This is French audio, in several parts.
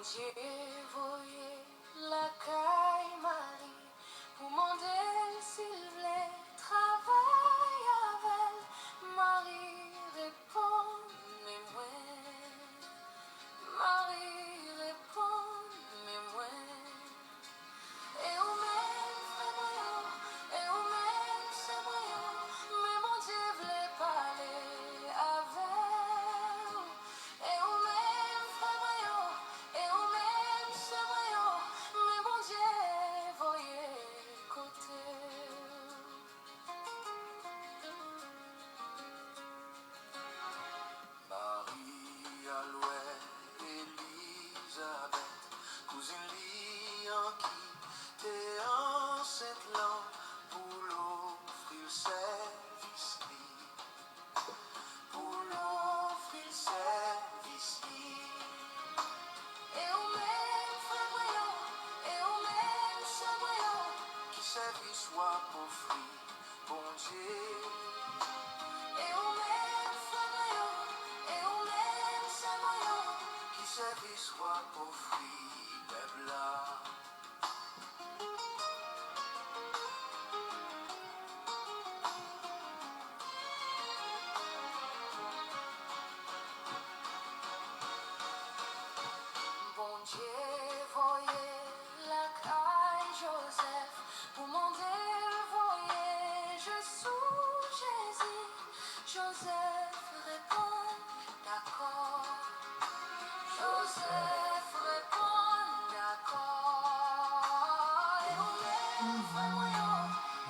Dieu, voyez la caille Marie, pour demander s'il voulait travailler avec Marie répond, mais moi. Marie répond, mais moi. Et au même, c'est moi, et au même, c'est moi, mais mon Dieu voulait parler avec. Et au même, c'est moi, et au même, c'est moi, mais mon Dieu voyait côté. Marie à l'ouest, Elisabeth, cousine Lian qui t'est enceinte là pour l'offrir service pour l'offrir service et au même frère voyant, et au même sœur voyant, qui service soit offrir, bon Dieu. Et au même frère voyant, et au même sœur voyant, qui service soit offrir, peuple là. Bon Dieu, voyez la caille Joseph, pour demander, voyez, je sous Jésus. Joseph répond, d'accord. Joseph répond, d'accord. Et au même frère moyen,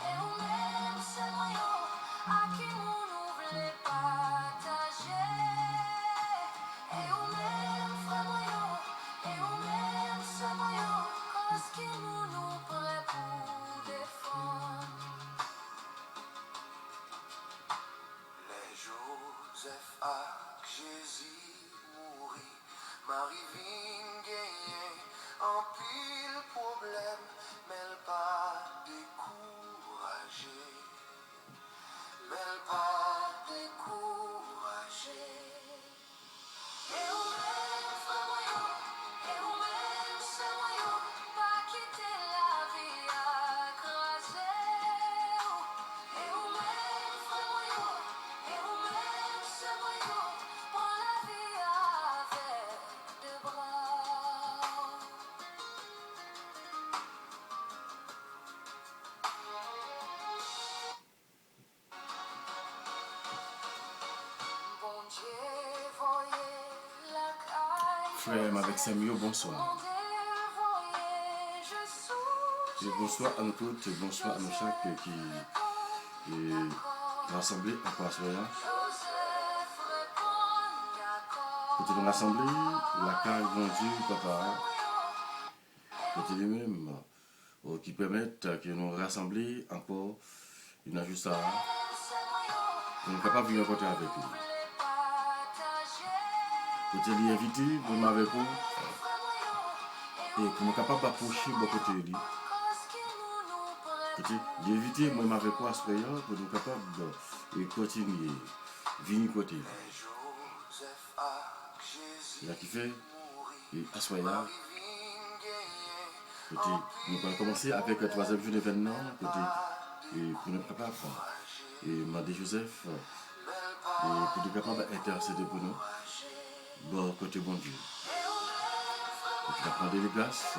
et au même c'est moyen, à qui nous voulait partager. Et au même frère moyen, et au même c'est moyen, cause qui nous prêt pour défendre. Les Joseph à Jésus mourit, Marie vient gagner en pile problème, mais elle pas découragée, mais elle pas découragée. Et au même frère moyen, et au même sœur moyen, pas quitter la vie à craser. Et au même frère moyen, et au même sœur moyen, prends la vie avec deux bras. Bon Dieu, voyez la caille. Frère avec Samuel, bonsoir. Et bonsoir à nous toutes, bonsoir à nous chaque qui est rassemblés à Croix-Soya. Côté de l'assemblée, la caille, bon Dieu, papa, côté lui-même, qui permettent que nous rassembler encore une ajuste à pour nous capables de venir côté avec nous. Côté lui invité, pour nous avec vous, et pour nous capables d'approcher de côté lui. Côté lui invité, moi avec vous à ce moment pour nous capables de continuer, venir côté. Là qui fait, et à ce moment côté, nous allons commencer avec le troisième jour d'événement, côté, et pour nous capables, et Madé Joseph, et pour nous capables d'intercéder pour nous, bon côté bon Dieu. Et puis prendre les glaces, à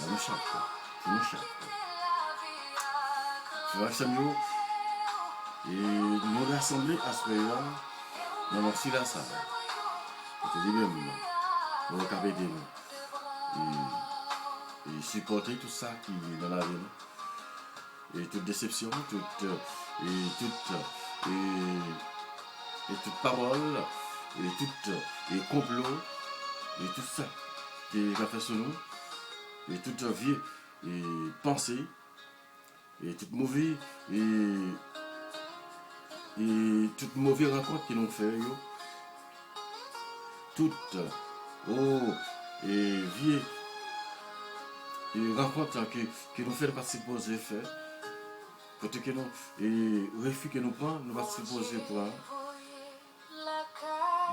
nous chaque, pour nous chaque. Frère Samuel, et nous rassembler à ce moment-là, dans notre la salle. Côté lui-même, nous allons aider nous. Et supporter tout ça qui est dans la vie. Et toute déception, toute parole, et tout complot, et tout ça qui est fait sur nous, et toute vie, et pensée, et toute mauvaise, et toute mauvaise rencontre qui nous fait, toute, et vie, et rencontre qui nous fait pas supposer faire. Côté que nous, et refus que nous prenons, nous pas supposer prendre.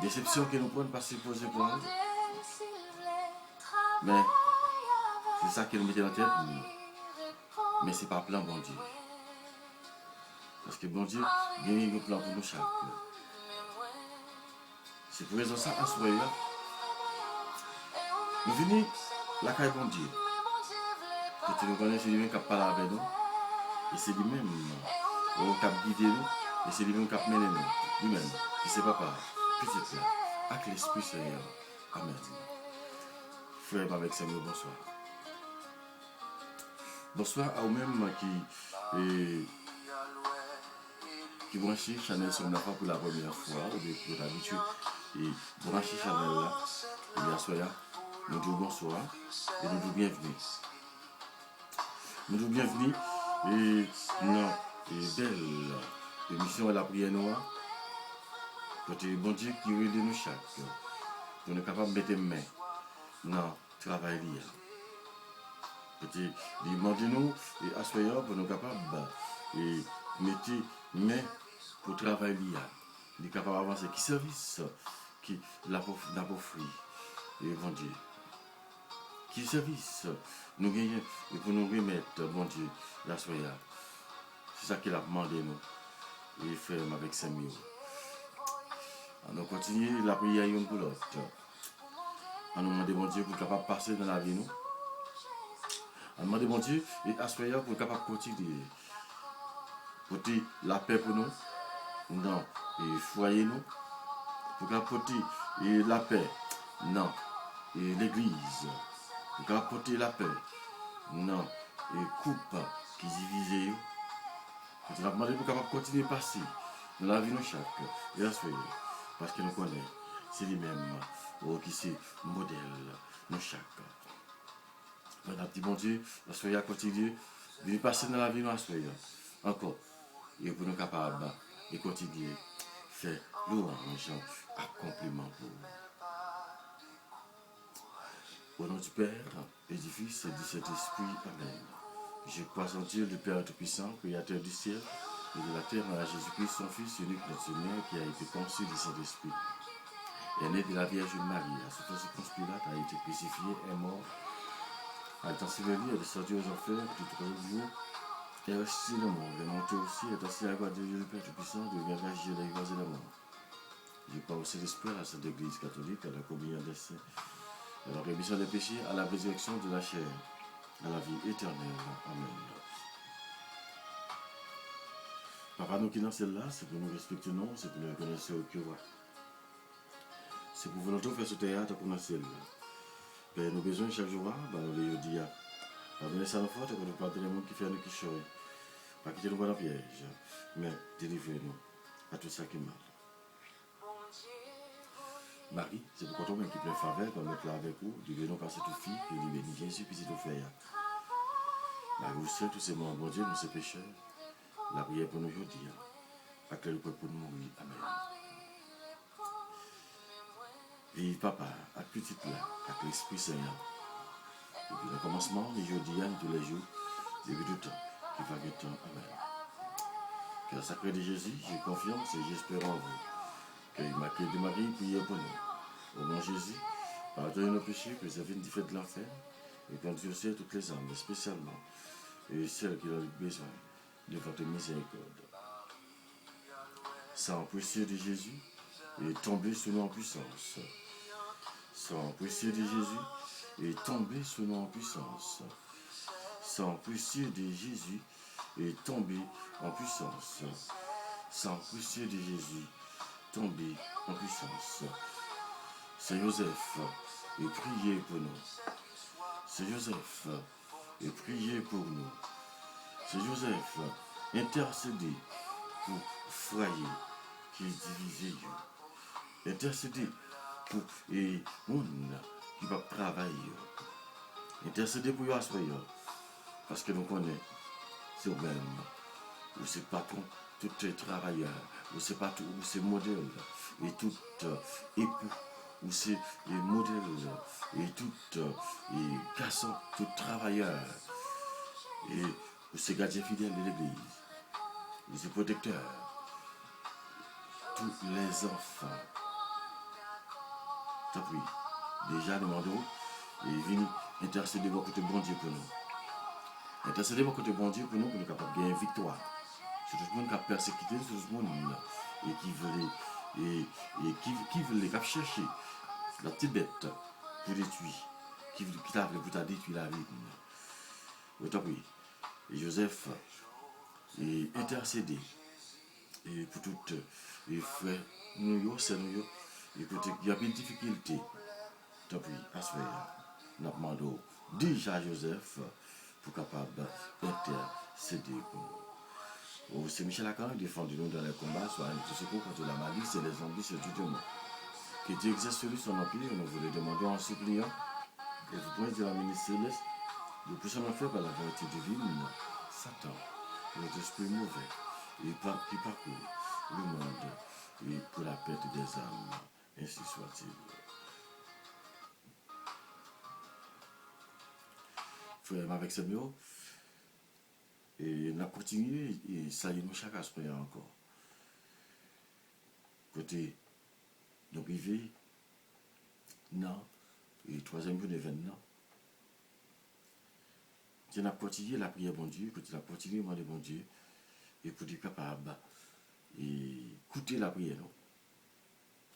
Déception que nous prenons, pas supposer prendre. Mais c'est ça qu'elle mettait en tête. Mais ce n'est pas plan bon Dieu. Parce que bon Dieu, il y a un plan pour nous chaque. C'est pour raison ça, à ce moment-là, nous venons la caille bon Dieu. Que tu nous connais, c'est lui-même qui parle avec nous. Et c'est lui-même qui a guidé nous. Et c'est lui-même qui a mené nous. Lui-même, qui c'est papa, petit là, avec l'Esprit Seigneur. Amen. Frère avec Samuel, bonsoir. Bonsoir à vous-même qui branchez Chanel sur Nafa pour la première fois, ou bien pour l'habitude. Et branchez Chanel là, et bien soyez, nous disons bonsoir et nous disons bienvenue. Nous disons bienvenue et non, et belle émission à la prière noire. Côté bon Dieu qui aide nous chaque, pour nous capables de mettre main dans le travail lié. Côté demandez-nous et assoyons pour nous capables de mettre main pour travail lié. Nous capables d'avancer. Qui service qui la pour fruit et bon Dieu. Qui service nous gagnons et pour nous remettre bon Dieu la soya. C'est ça qu'il a demandé nous et faire avec Samuel. On continue la prière une pour l'autre. On nous demande bon Dieu pour capable passer dans la vie nous. On demande bon Dieu et assoyer pour capable continuer. Porter la paix pour nous dans et foyer nous. Pour capable porter la paix dans et l'église. Pour capable porter la paix dans et coupe qui divise. On a demandé pour capable continuer à passer dans la vie nous chaque et assoyer. Parce que nous connaissons, c'est lui-même qui c'est modèle nous chaque. Notre petit bon Dieu, la soyez à continuer, de passer dans la vie, nous soyez encore. Et pour nous capables de continuer, faire louange, accomplissement pour vous. Au nom du Père, et du Fils et du Saint-Esprit, Amen. Je crois en Dieu, le Père Tout-Puissant, Créateur du ciel et de la terre, à Jésus-Christ, son Fils unique, notre Seigneur, qui a été conçu du Saint-Esprit. Et né de la Vierge Marie, à ce que Ponce Pilate a été crucifié, est mort, a été enseveli, est descendu aux enfers, du troisième jour, et ressuscité le monde, est monté aussi, est assis à la droite de Dieu le Père Tout-Puissant, deviendra juger les vivants et les morts. Je crois au Saint-Esprit, à la Sainte Église catholique, à la communion des saints, à la rémission des péchés, à la résurrection de la chair, à la vie éternelle. Amen. Papa, nous qui dans celle-là, c'est pour nous respecter, non, c'est pour nous reconnaître au cœur. C'est pour volonté faire ce théâtre pour nous celle-là. Nous avons besoin chaque jour, nous les dire. Venez ça nous forte, pour nous parler des gens qui font nous qui chouent. Pas quitter nous dans le piège, mais délivrez-nous à tout ça qui est mal. Marie, c'est pour toi même qui plein faveur, pour mettre là avec vous, livrez-nous par cette fille, et livrez-nous Jésus, puis c'est tout fait. Marie, vous savez, tous ces morts, bon Dieu, nous ces pécheurs, la prière pour nous aujourd'hui, acclare le peuple pour nous mourir. Amen. Vive papa, à petit là, avec l'Esprit Seigneur. Depuis le commencement, les jours d'hier, tous les jours, depuis tout temps, qui va du temps. Amen. Que le sacré de Jésus, j'ai confiance et j'espère en vous. Que l'Immaculée de Marie, priez pour nous. Au nom de Jésus, pardonnez nos péchés, préservez nous du feu de l'enfer, et conduisez au ciel toutes les âmes, spécialement, et celles qui ont besoin de votre miséricorde. Sang précieux de Jésus, et tombez sur nous en puissance. Sang précieux de Jésus, et tombez sur nous en puissance. Sang précieux de Jésus, et tombez en puissance. Sang précieux de Jésus, tombez en puissance. Saint Joseph, et priez pour nous. Saint Joseph, et priez pour nous. Saint Joseph, intercédez pour foyer qui divise. Intercédez pour les gens qui va travailler. Intercédez pour les soyons. Parce que nous connaissons, c'est vous-même. Vous êtes patron, tous les travailleurs. Vous êtes patron, vous êtes modèle. Et tout époux. Vous c'est les modèles. Et tout garçon, tout travailleur. Et vous êtes gardien fidèle de l'église. Vous êtes protecteur. Tous les enfants. Tant pis. Déjà, demandons et venir intercéder de côté bon Dieu pour nous. Intercéder de côté bon Dieu pour nous capables de gagner victoire. Sur tout le monde qui a persécuté, sur tout le monde et qui veut les chercher la petite bête pour détruire, qui t'a pour t'a détruire la vie. Autant pis. Et Joseph est intercédé et pour toutes les frères, nous, c'est nous, et côté il y a une difficulté. Tant pis, à ce faire, nous demandons déjà Joseph pour capable d'intercéder pour nous. C'est Michel Lacan qui défend nous dans les combats, soit nous secours contre la malice et les ambitions du monde. Que Dieu exerce sur son empire, nous vous le demandons en suppliant, et vous pouvez dire à la ministre céleste, le plus en fait par la vérité divine, Satan, notre esprit mauvais, et qui parcourt le monde et pour la perte des âmes, ainsi soit-il. Frère, avec ce mot, et on a continué, et ça y est, nous chaque aspect encore. Côté, nous vivons, non, et troisième jour d'événement, on a continué la prière, bon Dieu, on a continué à demander, bon Dieu, et pour être capable d'écouter la prière, non?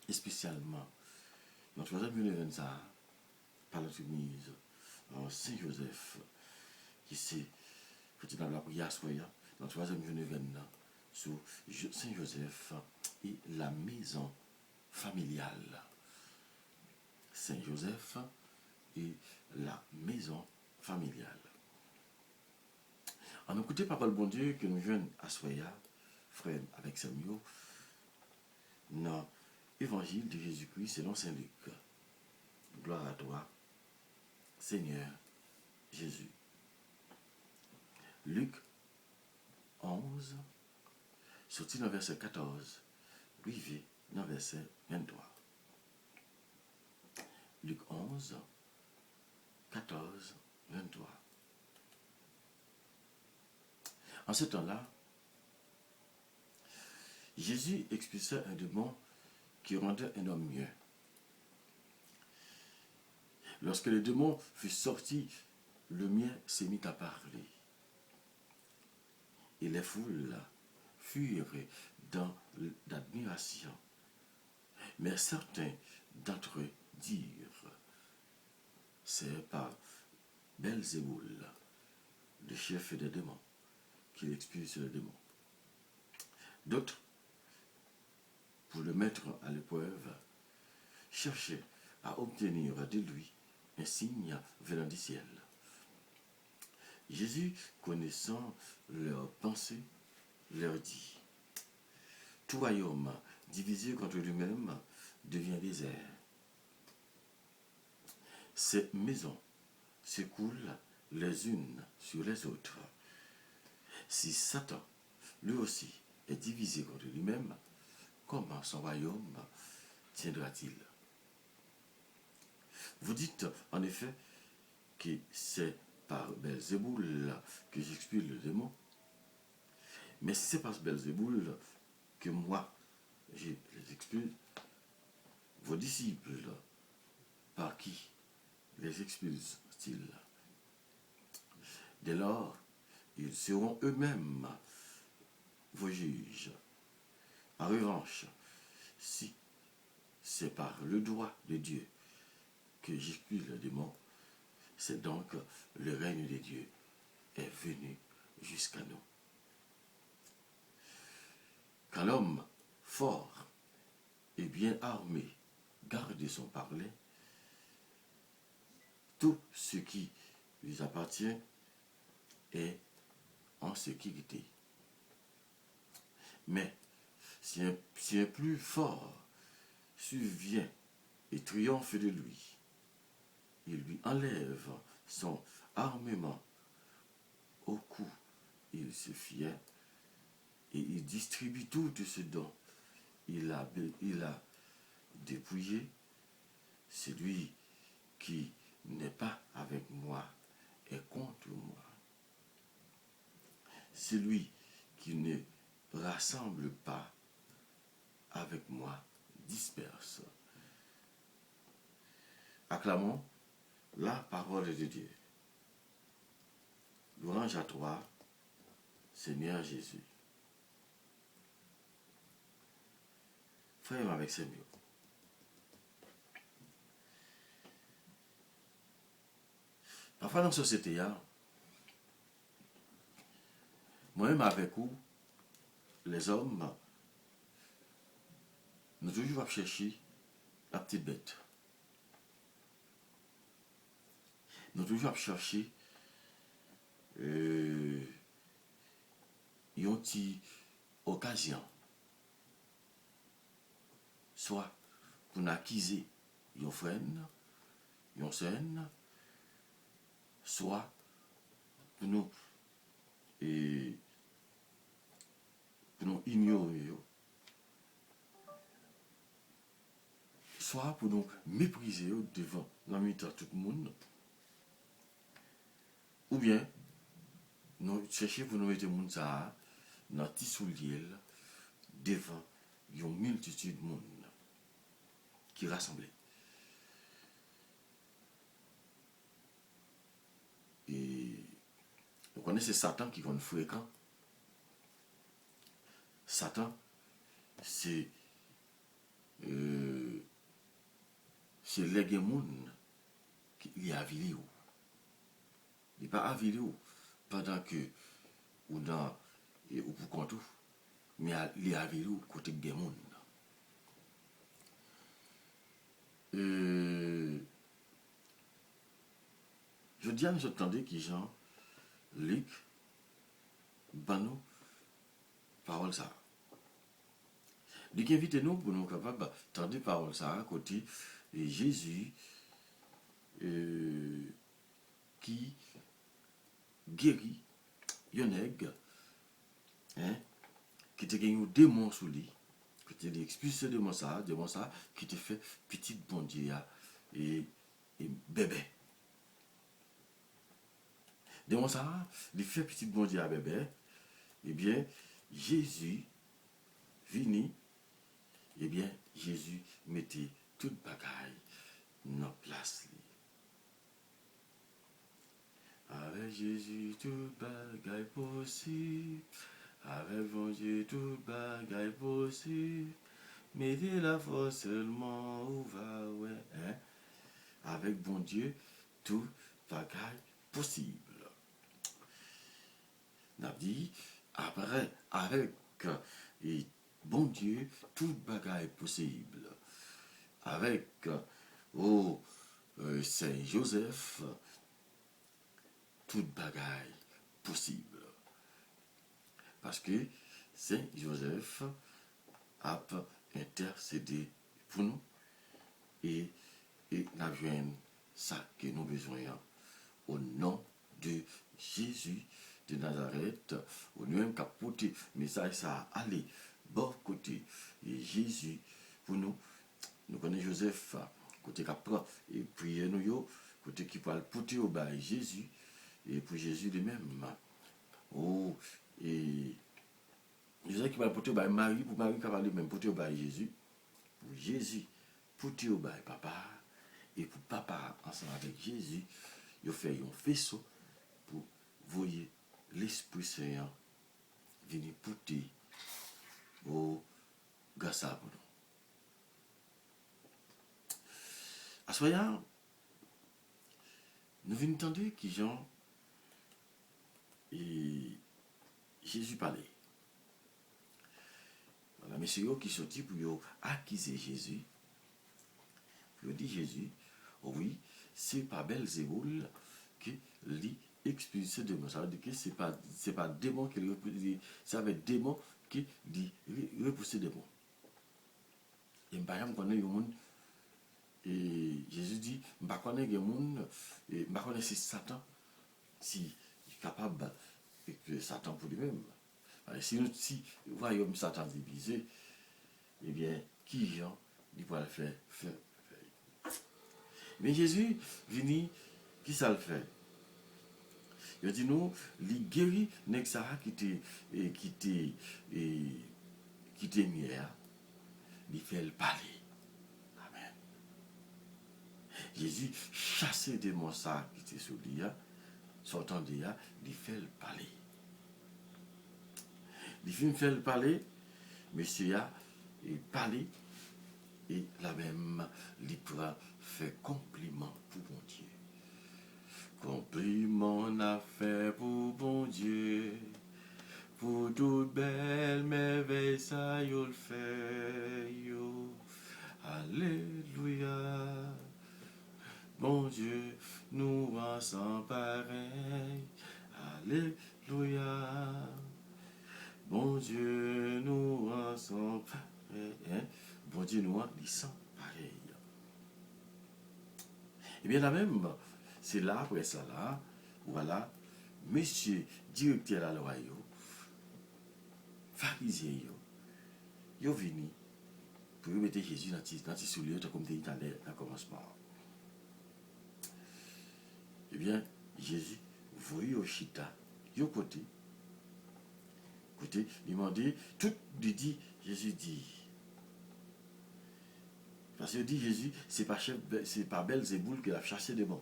Et spécialement, dans le troisième jour d'événement, par la mise en Saint-Joseph, qui c'est, quand on a la prière, dans le troisième jour d'événement, sur Saint-Joseph et la maison familiale. Saint-Joseph et la maison familiale. En écoutant Papa le bon Dieu que nous jeunes à Soya, frère avec Samuel, dans l'évangile de Jésus-Christ selon Saint Luc. Gloire à toi, Seigneur Jésus. Luc 11, sorti dans verset 14, arrivé dans verset 23. Luc 11, 14, 23. En ce temps-là, Jésus expulsa un démon qui rendait un homme mieux. Lorsque le démon fut sorti, le mien s'est mis à parler. Et les foules furent dans l'admiration. Mais certains d'entre eux dirent, c'est par Belzéboul, le chef des démons, qu'il expulse le démon. D'autres, pour le mettre à l'épreuve, cherchaient à obtenir de lui un signe venant du ciel. Jésus, connaissant leurs pensées, leur dit, tout royaume divisé contre lui-même devient désert. Ces maisons s'écoulent les unes sur les autres. Si Satan, lui aussi, est divisé contre lui-même, comment son royaume tiendra-t-il? Vous dites en effet que c'est par Belzéboul que j'expulse le démon. Mais si c'est par Belzéboul que moi, je les expulse, vos disciples, par qui les expulsent-ils? Dès lors, ils seront eux-mêmes vos juges. En revanche, si c'est par le droit de Dieu que j'expulse le démon, c'est donc le règne de Dieu est venu jusqu'à nous. Quand l'homme fort et bien armé garde son parler, tout ce qui lui appartient est en sécurité. Mais si un plus fort survient et triomphe de lui, il lui enlève son armement. Au cou, il se fiait et il distribue tout ce dont il a dépouillé. Celui qui n'est pas avec moi est contre moi. Celui qui ne rassemble pas avec moi disperse. Acclamons la parole de Dieu. Louange à toi, Seigneur Jésus. Frère avec Seigneur. Parfois dans la société, moi-même avec vous, les hommes, nous toujours chercher la petite bête. Nous toujours chercher une petite occasion. Soit pour nous acquiser un frère, une sœur, soit pour nous ignorer, soit pour nous mépriser devant l'ami de tout le monde, ou bien nous chercher pour nous mettre le monde ça dans petit soulier devant une multitude de monde qui rassemblent. Et vous connaissez Satan qui est fréquent. Satan, c'est les gens qui sont avilés. Il n'est pas avilé pendant que ou dans ou pour compte, mais il est avilé côté des gens. Je dis à nous entendez qui Jean, Luc, Bano, parole ça. Il invite nous pour nous capables d'entendre parole ça à côté de Jésus qui guérit un nègre qui te gagne un démon sous lui, qui te expulse ce démon ça, qui te fait petit bon Dieu et bébé. Démon ça, il fait petit bon Dieu à bébé, eh bien, Jésus vini, eh bien, Jésus mettait toute bagaille dans place. Avec Jésus, toute bagaille possible. Avec bon Dieu, toute bagaille possible. Mettez la force seulement où va, ouais. Avec bon Dieu, toute bagaille possible. N'a dit, après, avec bon Dieu, toute bagaille possible. Avec Saint Joseph, toute bagaille possible. Parce que Saint Joseph a intercédé pour nous et la joindre ça que nous besoin au nom de Jésus de Nazareth, au nom de porter message ça aller bon côté et Jésus pour nous. Nous connaissons Joseph côté qui prend et prier nous côté qui parle porter au bas Jésus et pour Jésus lui-même. Oh, et Joseph qui va porter au bas Marie, pour Marie qui va lui-même porter au bas Jésus, pour Jésus porter au bas papa, et pour papa ensemble avec Jésus, il fait un faisceau pour voyer l'Esprit Saint venir porter au gassa pour nous. À ce moment, nous venons entendre qui Jean et Jésus parlait. Voilà, messieurs qui sortit pour acquiser Jésus. Pour dire Jésus, oh oui, c'est pas Belzéboul qui lui expulse des démons. Ça veut dire que c'est pas démon qui repousse, c'est avec démon qui dit repousser des démons. Et par exemple, quand il y a un monde, et Jésus dit, je ne connais pas monde, je ne connais si Satan, si il est capable de Satan pour lui-même. Si nous voyons Satan divisé, eh bien, qui Jean, il va le faire. Mais Jésus vini, qui ça le fait? Il dit nous, il guérit Nexara qui était hier, il fait le parler. Amen. Jésus chasse des démons ça qui était sur lui, sortant de là, il fait le parler. Il fait le parler, monsieur a parlé, et la même, il fait compliment pour bon Dieu. Compliment n'a fait pour bon Dieu. Pour toute belle merveille, ça y le fait, yo. Alléluia. Bon Dieu, nous en sans pareil. Alléluia. Bon Dieu, nous en sans pareil. Bon Dieu, nous en sans pareil. Et bien, la même, c'est là, après ça, là, voilà, monsieur directeur à la loi, pharisien, yo vini pour mettre Jésus dans tes souliers, comme tu dit dans le commencement. Eh bien, Jésus, voyez au chita, yo côté, il m'a dit, tout dit, Jésus dit. Parce que dit Jésus, c'est pas Belzéboul qui a chassé des bons.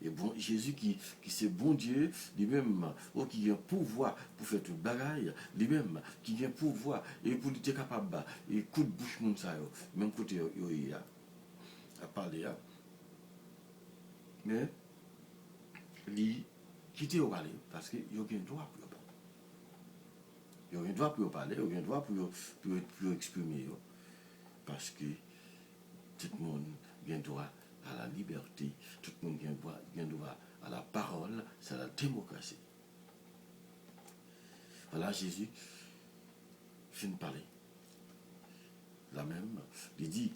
Et bon, Jésus qui c'est bon Dieu, lui-même, qui a un pouvoir pour faire tout le bagaille, lui-même, qui a un pouvoir, et pour être capable, et coup de bouche, moun sa yo, même côté yo a parlé, mais, lui, quitter au parler, parce qu'il y a un droit pour parler. Il y a un droit pour parler, il y a un droit pour exprimer, parce que tout le monde a un droit à la liberté, tout le monde a un droit à la parole, c'est la démocratie. Voilà, Jésus finit de parler. La même, il dit,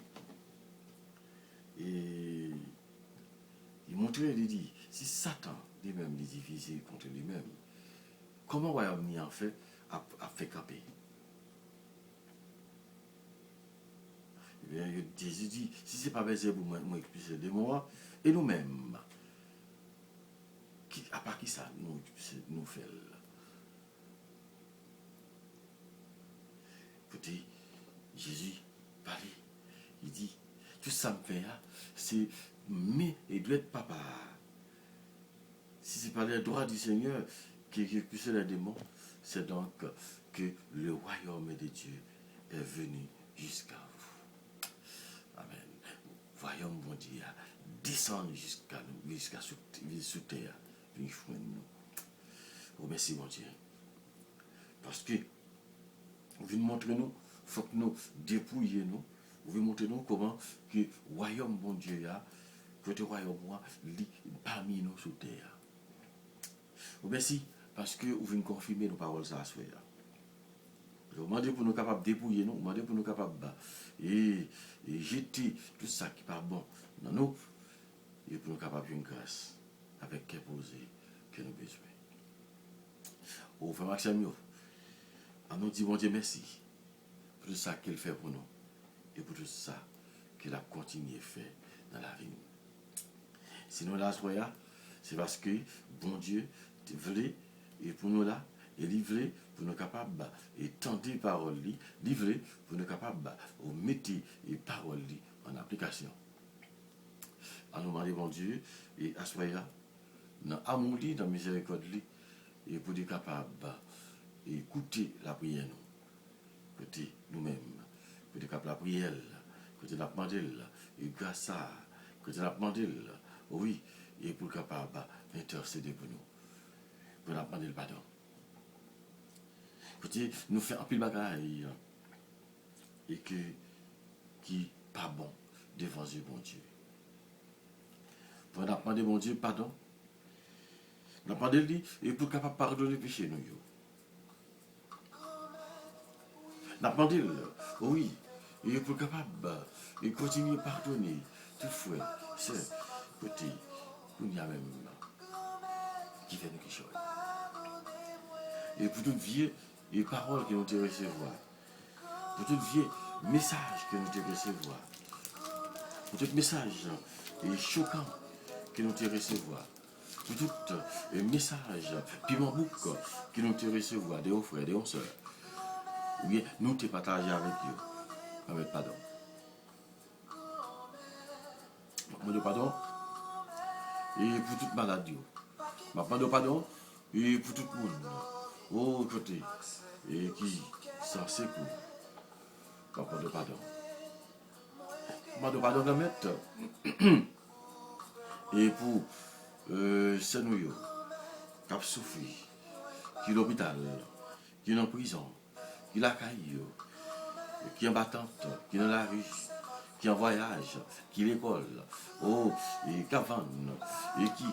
et il montrait, il dit, si Satan lui-même est divisé contre lui-même, comment le royaume en fait a fait camper? Eh bien, Jésus dit, si ce n'est pas besoin pour moi expulser des démons, et nous-mêmes, à part qui ça nous fait? Écoutez, Jésus parlait, il dit, tout ça me fait, c'est mais il doit être papa. Si ce n'est pas le droit du Seigneur qui expulse les démons, c'est donc que le royaume de Dieu est venu jusqu'à vous. Amen. Voyons bon Dieu descendre jusqu'à nous, jusqu'à sous terre. Oh, merci mon Dieu. Parce que vous venez montrer nous, il faut que nous dépouillions nous. Vous venez montrer nous comment que le royaume bon Dieu a, que le royaume moi, parmi nous sous terre. Oh, merci, parce que vous venez confirmer nos paroles à soi. Vous demandez pour nous capables de dépouiller nous, vous demandez pour nous capables et jeter tout ça qui n'est pas bon dans nous, et pour nous capables d'une grâce avec quel posé que nous avons besoin. Au frère Maxime, on nous dit bon Dieu merci pour tout ça qu'il fait pour nous et pour tout ça qu'il a continué à faire dans la vie. Sinon là, c'est parce que bon Dieu voulait et pour nous là, et livré pour nous capables et tendre paroles livré pour nous capables de mettre les paroles en application. À nous demander bon Dieu et à soya dans amour dans miséricorde et pour être capable d'écouter la prière nous côté nous-mêmes pour être capable la prière côté la demander et grâce à côté la demander oui et pour capable d'intercéder pour nous pour la demander le pardon. Écoutez, nous faisons un pile bagaille et qui pas bon devant Dieu, bon Dieu. Pour nous demander, bon Dieu, pardon. Nous demander lui et pour capable pardonner le péché nous. Nous demander oui et pour capable et continuer à pardonner tout frère, c'est côté nous y a même qui fait nous quelque chose. Et pour toute vie et paroles que nous te recevoir, pour tout vieux message que nous te recevoir, pour tout message et choquant que nous te recevoir, pour tout message piment bouc que nous te recevoir de hauts frères, de hauts sœurs, ou bien nous te partager avec eux, avec pardon. demande pardon et pour toute maladie. Je demande pardon et pour tout le monde. Au côté et qui s'en secoue. Je demande pardon. Je demande pardon quand même. Et pour ces nous qui ont souffert, qui est l'hôpital, qui est en prison, qui est la caille, qui est en battante, qui est dans la rue, qui est en voyage, qui est l'école, oh, et qui a vendu, et qui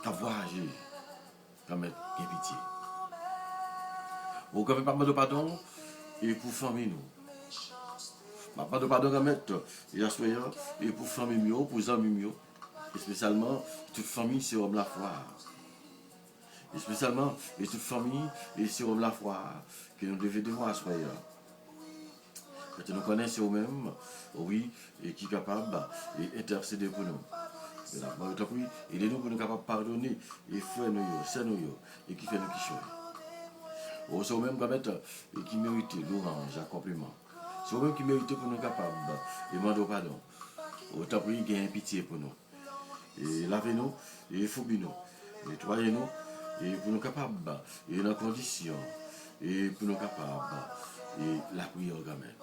a voyagé, qui a mis pitié. Au quand même pas de pardon, et pour famille nous. Pas de pardon quand même, et pour famille mieux, pour amis mieux, et spécialement toute famille c'est homme la foi. Et spécialement, et toute famille, et c'est homme la foi, que nous devons voir soyez. Quand nous connaissons nous-mêmes, oui, et qui est capable d'intercéder pour nous. Et nous pour nous capables de pardonner, et faire nous, c'est nous, et qui fait nous qui choisissent. C'est nous-mêmes et qui méritent l'orange, l'accompagnement. C'est nous-mêmes qui méritent pour nous capables de demander pardon. Autant pour nous gagner pitié pour nous. Et lavez-nous, et phobie-nous, nettoyez-nous, et pour nous capables, et dans les conditions, et pour nous capables, et la prière au gamet.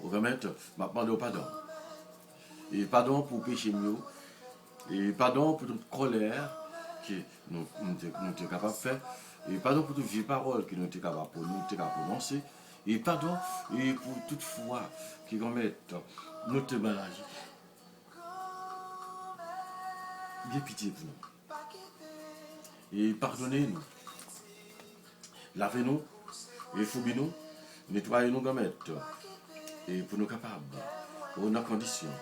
Au gamet, je demande pardon. Et pardon pour péché mieux, et pardon pour toute colère que nous sommes capables de faire, et pardon pour toute vieille parole que nous sommes capables de prononcer, et pardon et pour toute foi qui remet notre maladie. Bien pitié pour nous. Et pardonnez-nous. Lavez-nous, et phobie-nous, nettoyez-nous comme et pour nous capables, pour nos conditions,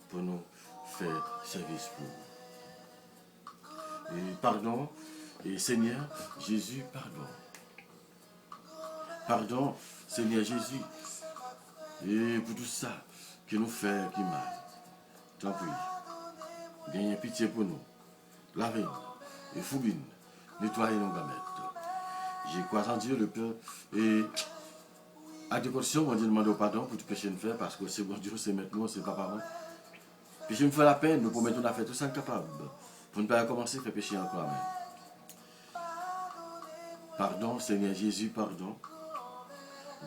pour nous faire service pour vous. Et pardon, et Seigneur Jésus, pardon. Pardon, Seigneur Jésus, et pour tout ça qui nous fait qui mal. Tant pis. Gagnez pitié pour nous. Lavez-nous, et phobie-nous, nettoyez-nous comme j'ai crois en Dieu, le Père, et à des conditions, on dit demande pardon pour tout péché de faire, parce que c'est bon Dieu, c'est maintenant, c'est pas parent. Puis je me fais la peine, nous promettons de faire tout ça capable, pour ne pas commencer à faire pécher encore. Amen. Pardon, Seigneur Jésus, pardon.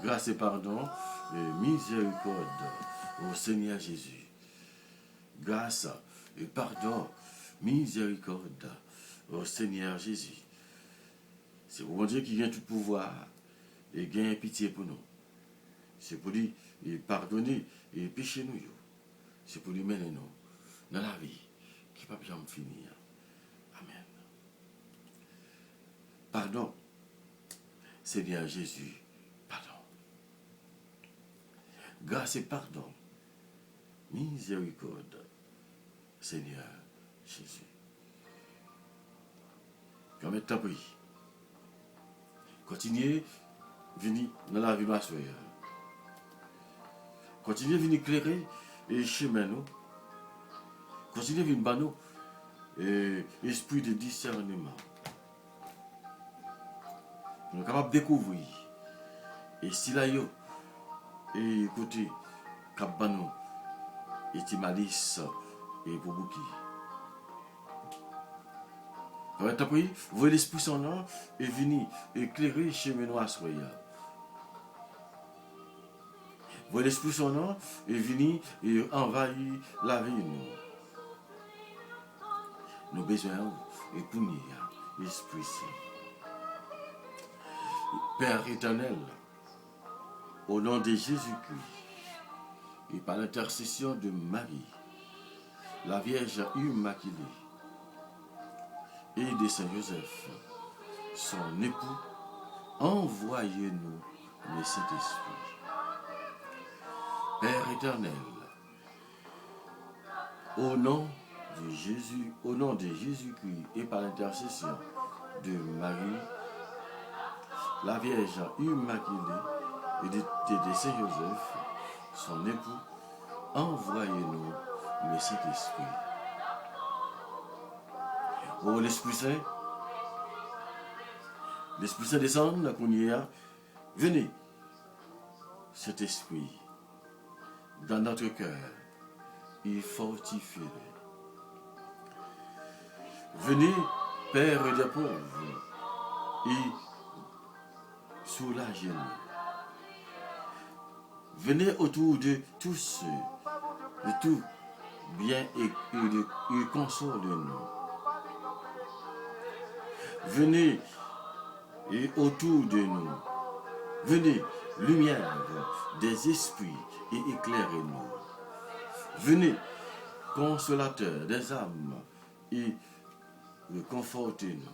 Grâce et pardon, et miséricorde au Seigneur Jésus. Grâce et pardon, miséricorde au Seigneur Jésus. C'est pour Dieu qui vient tout pouvoir et gagne pitié pour nous. C'est pour lui pardonner et pécher nous. C'est pour lui mener nous dans la vie qui ne peut pas finir. Amen. Pardon, Seigneur Jésus, pardon. Grâce et pardon, miséricorde, Seigneur Jésus. Quand même, t'en prie. Continuez à venir dans la vie de ma soeur. Continuez à venir éclairer et chemin nous. Continuez à venir bannir esprit de discernement. Nous sommes capables de découvrir. Et si là, et écoutez, cap banou, et malice et pour bouki. Vous voyez l'Esprit Saint et venir éclairer chez nous à soya. Vous voyez l'Esprit Saint et venir et envahir la vie nous. Nous besoin et punir l'Esprit Saint. Père éternel, au nom de Jésus-Christ et par l'intercession de Marie, la Vierge Immaculée, et de Saint Joseph, son époux, envoyez-nous le Saint-Esprit. Père éternel, au nom de Jésus, au nom de Jésus-Christ et par l'intercession de Marie, la Vierge Immaculée et de Saint Joseph, son époux, envoyez-nous le Saint-Esprit. Oh l'Esprit Saint descend, la venez, cet esprit, dans notre cœur et fortifiez-le. Venez, Père des pauvres, et soulagez-nous. Venez autour de tous ceux, de tout bien et consolez-nous. Venez et autour de nous. Venez, lumière des esprits, et éclairez-nous. Venez, consolateur des âmes, et confortez-nous.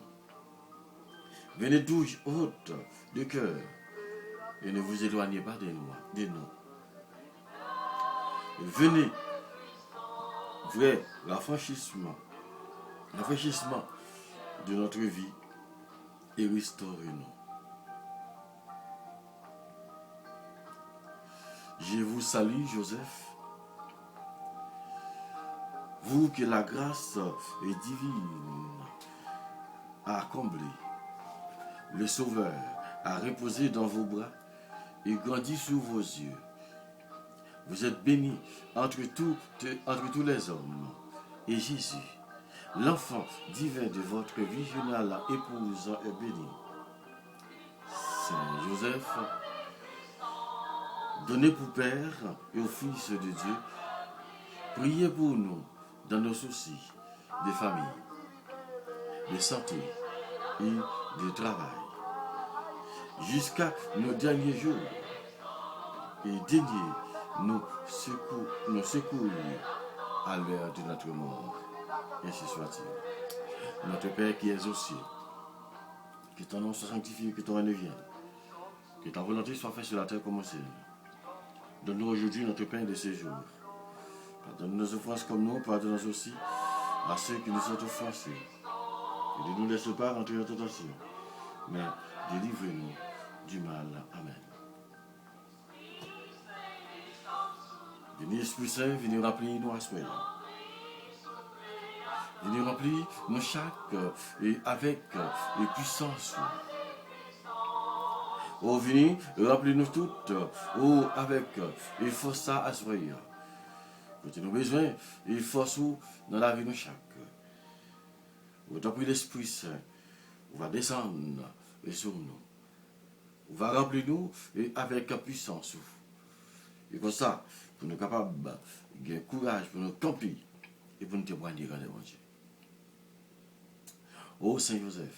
Venez douce haute de cœur, et ne vous éloignez pas de nous. Venez, vrai rafraîchissement de notre vie, et restaurez-nous. Je vous salue, Joseph, vous que la grâce est divine a comblé, le Sauveur a reposé dans vos bras et grandi sous vos yeux. Vous êtes bénie entre tous les hommes, et Jésus, l'enfant divin de votre virginale épouse, est béni. Saint Joseph, donné pour Père et au Fils de Dieu, priez pour nous dans nos soucis de famille, de santé et de travail, jusqu'à nos derniers jours, et daignez nous secourir à l'heure de notre mort. Ainsi soit-il. Notre Père qui es aux cieux, que ton nom soit sanctifié, que ton règne vienne, que ta volonté soit faite sur la terre comme au ciel. Donne-nous aujourd'hui notre pain de ce jour. Pardonne nos offenses comme nous pardonnons aussi à ceux qui nous ont offensés. Et ne nous laisse pas rentrer en tentation, mais délivre-nous du mal. Amen. Venez Esprit Saint, venez remplir nos assoirs. Venez remplir nos chaque et avec les puissances. Oh, venez remplir nous toutes, oh, avec les forces à assoir. Quand nous avons besoin, et force dans la vie de chaque. Autant pris l'Esprit Saint, on va descendre sur nous. On va remplir nous et avec puissance. Et comme ça, pour nous capables de courage, pour nous camper et pour nous témoigner devant Dieu. Oh Saint Joseph,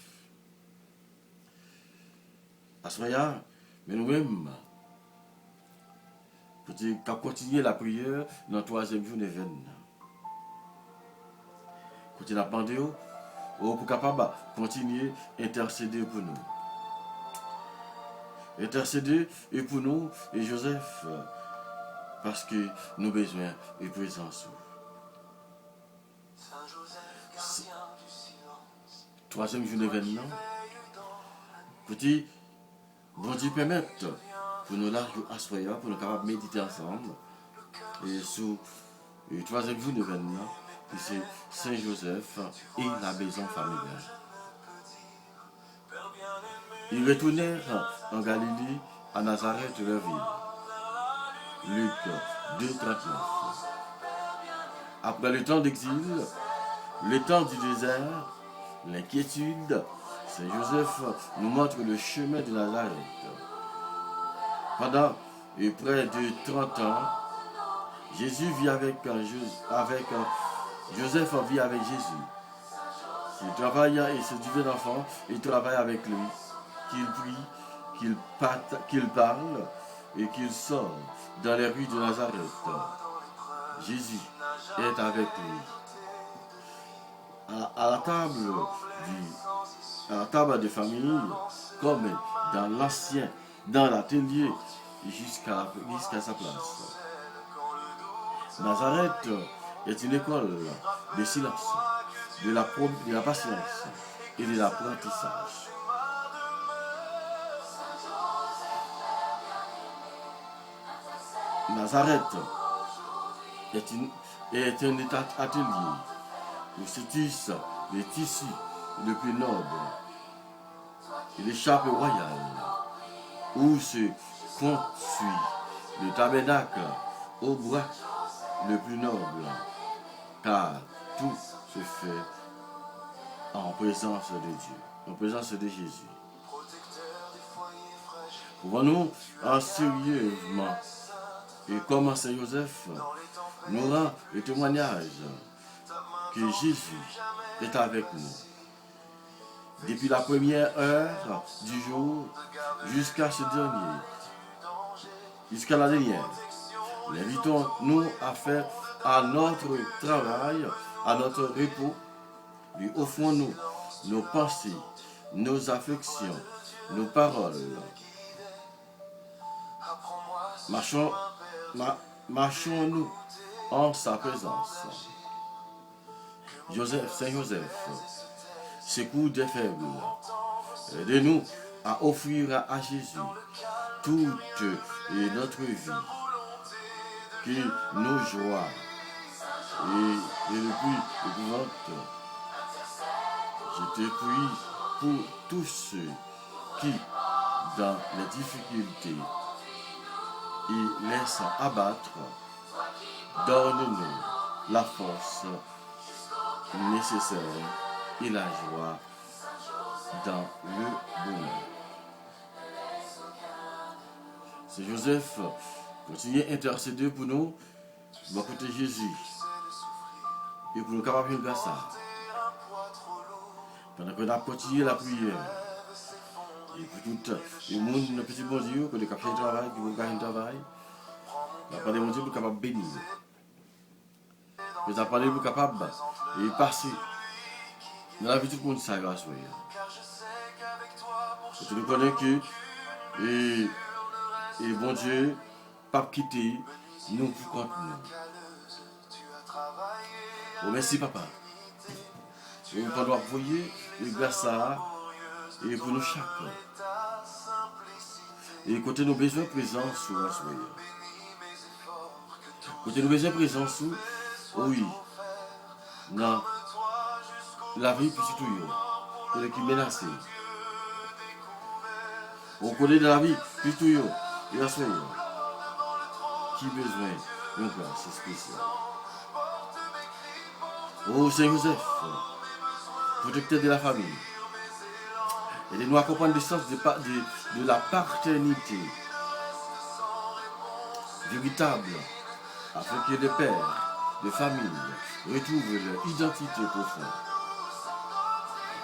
à ce moment-là, mais nous-mêmes, pour continuer la prière dans la 3e jour de l'événement. Continuer la pandémie, pour capable continuer à intercéder pour nous. Intercéder et pour nous et Joseph, parce que nous avons besoin de présence. 3e jour de l'événement, petit, bon Dieu permettre pour nous là asseoir, pour nous capables méditer ensemble. Et sous le 3e jour de l'événement, c'est Saint Joseph et la maison familiale. Ils retournèrent en Galilée, à Nazareth, leur ville. Luc 2, 39. Après le temps d'exil, le temps du désert, l'inquiétude, Saint Joseph nous montre le chemin de Nazareth. Pendant près de 30 ans, Jésus vit Joseph vit avec Jésus. S'il travaille et se divin enfant, il travaille avec lui, qu'il prie, qu'il parle et qu'il sort dans les rues de Nazareth. Jésus est avec lui. À la table de famille, comme dans l'atelier, jusqu'à sa place. Nazareth est une école de silence, de la patience et de l'apprentissage. Nazareth est un atelier où se tissent les tissus les plus nobles et l'écharpe royale, où se construit le tabernacle au bras le plus noble, car tout se fait en présence de Dieu, en présence de Jésus. Pouvons-nous en sérieusement, et comme Saint Joseph, nous rend le témoignage que Jésus est avec nous. Depuis la première heure du jour jusqu'à ce dernier, jusqu'à la dernière. L'invitons-nous à faire à notre travail, à notre repos, lui offrons-nous nos pensées, nos affections, nos paroles. Marchons-nous en sa présence. Saint Joseph, secours des faibles, aidez-nous à offrir à Jésus toute notre vie, que nos joies et depuis épouvantes. Je te prie pour tous ceux qui, dans les difficultés, et laissent abattre, donne-nous la force nécessaire et la joie dans le bonheur. C'est Joseph, continuez à intercéder pour nous, de côté Jésus, et pour nous capables de faire ça. Pendant que nous avons continué la prière, et pour tout le monde, le petit bon Dieu, que nous avons fait le travail, que nous avons fait le travail, nous avons demandé pour nous capables de bénir. Nous avons parlé pour nous capables de passer dans la vie de tout le monde, ça va se faire. Et nous connaissons que, et bon Dieu, pas quitter nous pour contre nous. Oh, merci papa. Et nous pouvons envoyer le grâce à et pour nous chaque. Et côté nos besoins présents sur la soirée. Côté nos besoins présents sur, oui, dans la vie plus tout qui est menacée. On connaît dans la vie plus tout et la soirée. Qui a besoin d'une grâce spéciale. Oh Saint Joseph, protecteur de la famille. Aidez-nous à comprendre le sens de la paternité véritable, afin que les pères de famille retrouvent leur identité profonde.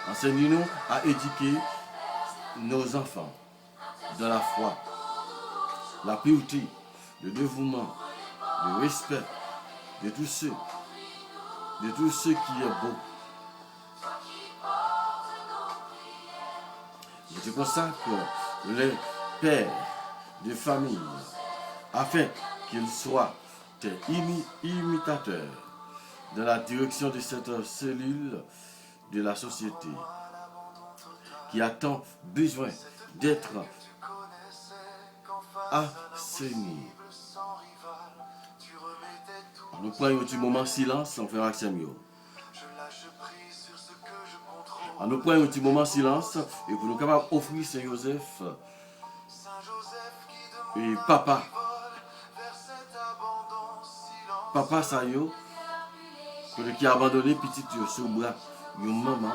Enseignez-nous à éduquer nos enfants dans la foi, la pureté, le dévouement, le respect de tout ce qui est beau. C'est pour ça que les pères de famille, afin qu'ils soient des imitateurs dans la direction de cette cellule de la société qui a tant besoin d'être assainie. Nous prenons un petit moment de silence sans faire action. Nous prenons un petit moment de silence et pour nous capables d'offrir Saint Joseph et papa ça yo qui a abandonné petit yo sur le bras de maman.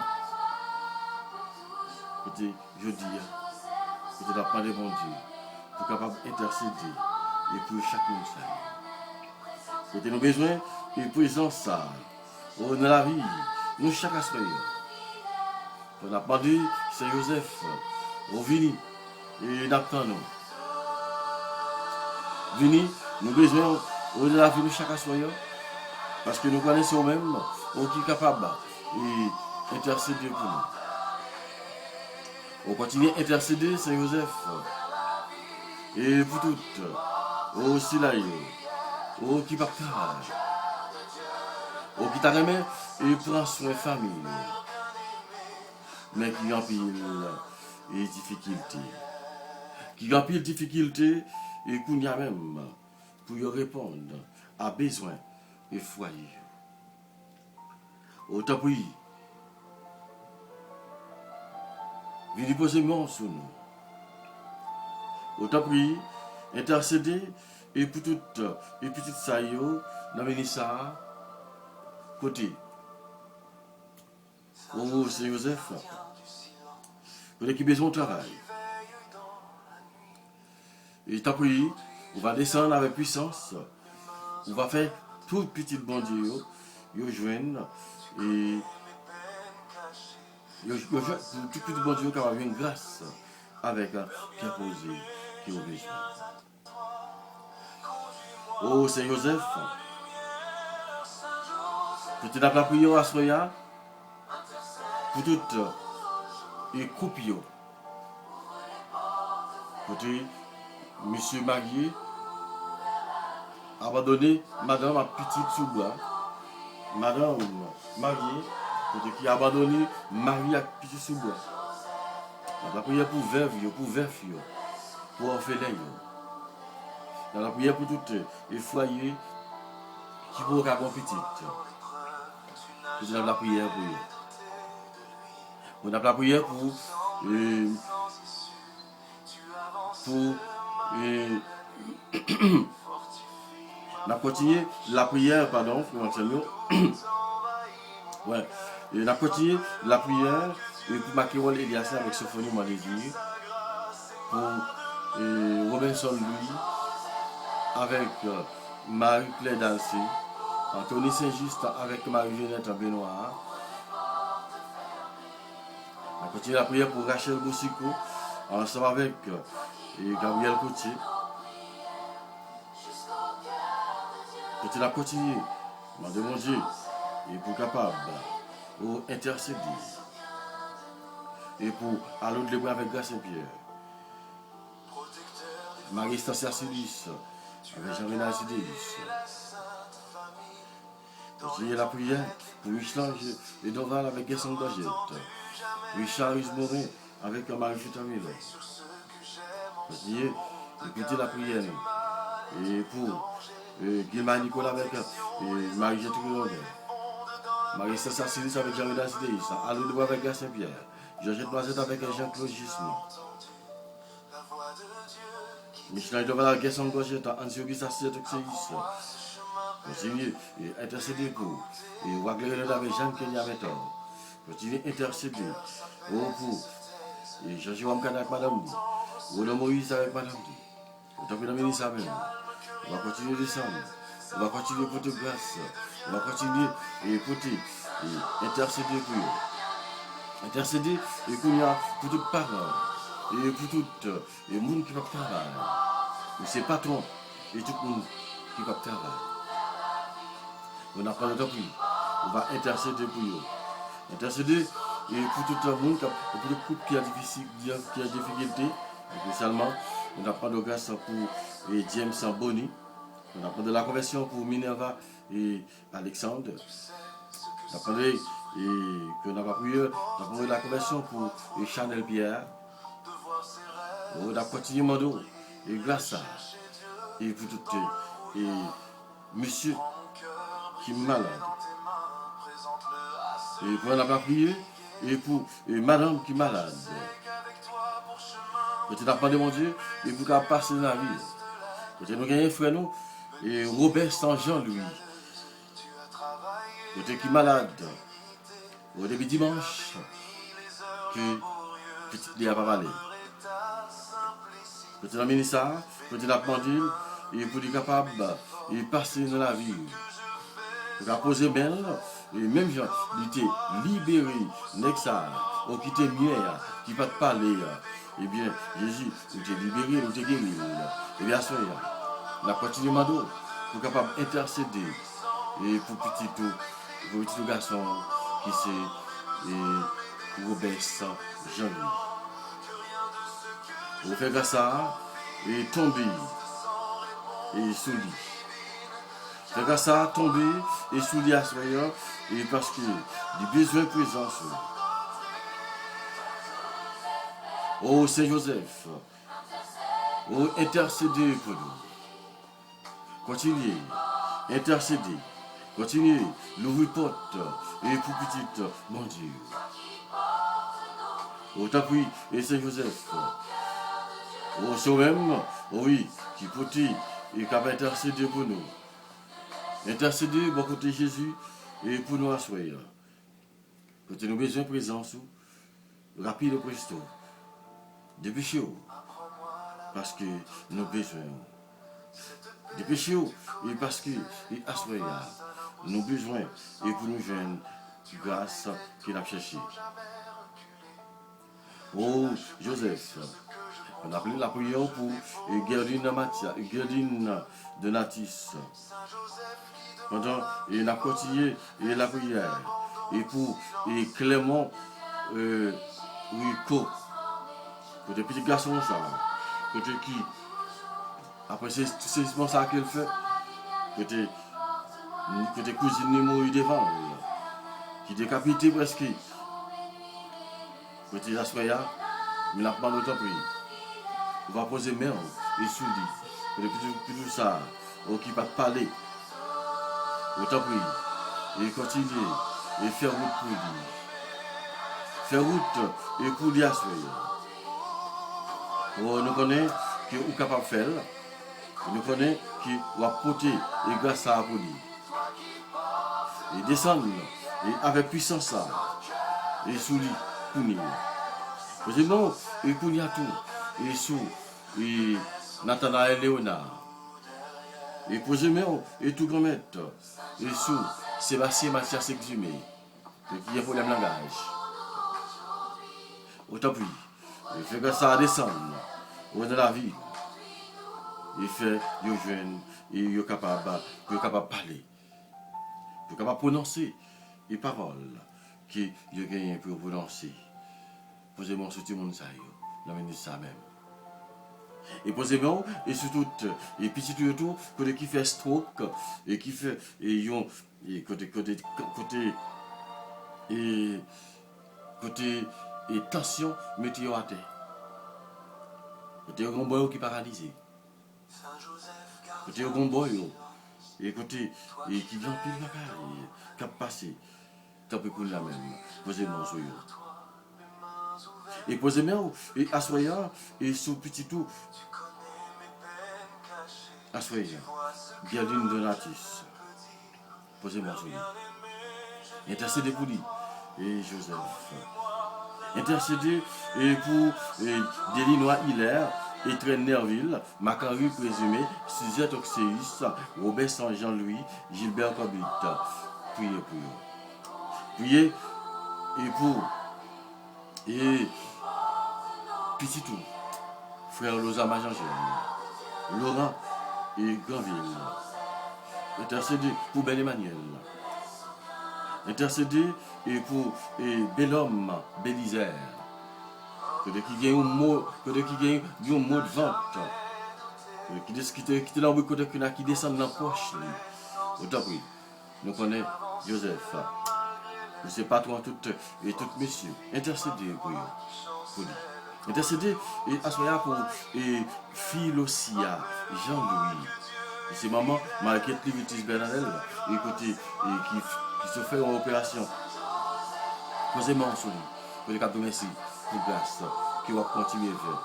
Côté je dis côté la parole de mon Dieu pour capable d'intercéder et pour chaque monde. Côté nos besoins et présence ça dans la vie nous chaque aspect. On a demandé Saint Joseph, on vient et n'attend nous. Vini, nous besoin de la vie de chaque soir parce que nous connaissons même qui est capable d'intercéder pour nous. On continue à intercéder Saint Joseph et pour tout, aussi là, qui va travailler, qui t'a remis et prend soin de la famille. Mais qui a pile difficultés. Qui a pile difficultés et qu'on y a même pour y répondre à besoin et foyer. Autant pour y. Venez poser mon sur nous. Autant pour y intercéder et pour toutes les petites ça yo, dans le ministère, côté. Oh, c'est Joseph. Pour qui besoin de travail. Et t'as pris, on va descendre avec puissance. On va faire tout petit bon Dieu, yo joindre et yo joindre tout petit bon Dieu qui va une grâce avec qui a posé, qui a besoin. Oh, c'est Joseph. Petit à la prière à Soya, pour toutes les coupes. Petit monsieur marié, abandonné madame à petite sous bois. Madame mariée, qui a abandonné mari à petite sous bois. La prière pour veuve, pour veuf, pour orphelin. Dans la prière pour toutes les foyers qui pourraient avoir petite. Nous avons la prière pour eux. On a la prière pour on a continué la prière, pardon, ouais. Et on a continué la prière pour Makéwal Elias avec Sophonie Malédire, pour Robinson Louis, avec Marie-Claire Dansé, Anthony Saint-Just avec Marie-Jeannette Benoît. On a continué la prière pour Rachel Boussicou, ensemble avec Gabriel Coutier. Et la continuer, m'a demandé, et pour capable, pour intercéder, et pour aller de l'ébran avec Grâce Saint-Pierre. Marie-Stancia Silis, avec Jean-Renal Sidélis. Continuer la prière pour Michelange et Doval avec Gasson Gagette. Richard Morin avec Marie-Chuta Miller. Continuer, écouter la prière, et pour Guilma Nicolas avec Marie-Jette Roulet. Marie-Stancia Silis avec Jean-Renal Sidélis. Aller de l'ébran avec Grâce Saint-Pierre. Georgette Noisette avec Jean-Claude Gisman. Michel Dovala, Gasson Gagette, Anti-Auguste Assiette, Continue à intercéder pour Wagler avec Jean-Kenya Méthor. Continue à intercéder pour Jean-Jérôme Kana avec Madame Di. Roland Moïse avec Madame Di. On t'a fait la ministre même. On va continuer à descendre. On va continuer pour te grâce. On va continuer pour intercéder pour eux. Intercéder et qu'on y a pour toutes parents. Et pour tout le monde qui va travailler. Mais c'est patron et tout le monde qui va travailler. On n'a pas le temps pour eux. On va intercéder pour eux. Intercéder et pour tout le monde, pour le couple qui a difficulté. Et spécialement, on n'a pas de grâce pour James Boni. On a de la conversion pour Minerva et Alexandre. On a parlé qu'on n'a pas prié. On a parlé de la conversion pour Chanel Pierre. On a continué Mando et grâce à et pour tout et monsieur qui est malade. Et pour on n'a pas prié et pour madame qui est malade. Peut-être n'a pas demandé et pour qu'elle passe dans la vie. Peut-être nous gagnons frère nous et Robert Saint-Jean lui. Peut-être qui est malade. Au début dimanche que petit n'a pas parlé. Peut-être la ministre, peut-être la pendule, et pour être capable de passer dans la vie. Pour la poser belle, et même gens, il était libéré, Nexa, ou qui était mieux, qui ne va pas parler. Eh bien, Jésus, il était libéré, il était guéri. Et bien sûr, la continue Mado, pour capable d'intercéder, et pour petit garçon, qui c'est Robert Jean-Louis. Vous faites grâce à et tomber et sous lit. Faites grâce à tomber et sous lit à soyeur et parce que du besoin de présence. Oh Saint Joseph, oh intercédez pour nous. Continuez, intercédez, continuez, l'ouvrir porte et pour petite, mon Dieu. Oh t'appuie et Saint Joseph. Oh, ce même, oui, qui peut et qui va intercéder pour nous. Intercéder bon côté Jésus et pour nous asseoir. Côté nous besoin de présence rapide et presto. Dépêchez-vous. Parce que nous avons besoin. Dépêchez-vous. Et parce que assoyez. Nous avons besoin. Et pour nous joindre grâce qu'il a cherché. Oh, Joseph. On a appelé la prière pour Gerdine Donatis. Pendant il a continué la prière. Et pour Clément Rico. Pour des petits garçons, ça. Côté qui, après c'est ça qu'elle fait. Côté cousine qui mourit devant. Qui décapité presque. Côté la soya, il n'a pas d'autre prix. On va poser main et sous lui. Côté tout ça, qui va parler. Autant prix. Et continuer. Et faire route pour lui. Faire route et pour lui assurer. Nous connaissons que nous sommes capables de faire. Nous connaissons que nous avons porté et grâce à pour lui. Et descendre et avec puissance ça. Et sous lui pour nous. Parce que non, et pour nous tout. Et sous et Nathanaël Léonard. Et pour eux et tout grand maître. Et sous Sébastien Mathias Exhumé. Qui est pour le langage. Autant pis. Il fait que ça descend dans la vie. Il fait, il est jeune, il est capable de parler. Il est capable de prononcer les paroles qu'il a gagné pour prononcer. Posez-moi sur tout le monde, ça y est, ça même. Et posez-moi, et surtout, et petit tout, côté qui fait stroke, et qui fait, et côté tension, mettez à terre. Côté un grand boy qui est paralysé. Côté un grand boy, et côté qui vient pile la carrière, qui a passé, tant peu la même. Posez-moi sur eux. Et posez-moi, et assoyez, et sous petit tout, assoyez. Gerdine Donatis. Posez-moi sur eux. Intercédez pour lui. Et Joseph. Intercédé et pour Delinois Hilaire, Étrennes Nerville, Macari Présumé, Suzette Oxéus, Robert Saint-Jean-Louis, Gilbert Cobit. Priez pour eux. Priez et pour Petit tout, frère Lozama Jean-Jean, Laurent et Granville. Intercédé pour Ben Emmanuel. Intercédé et pour Bellhomme Bélisaire. Que qui gagne un mot de vente. Qui dans le côté qui descend dans la poche. Autant pris. Nous connaissons Joseph. Nous sommes patrons toutes messieurs. Intercédé pour lui. Intercédé et assoyez pour Philosia Jean-Louis. C'est maman Marguerite Livitis Bernadette qui se fait une opération. Posez-moi sur lui. Pour les capteurs, merci pour grâce qui va continuer à faire.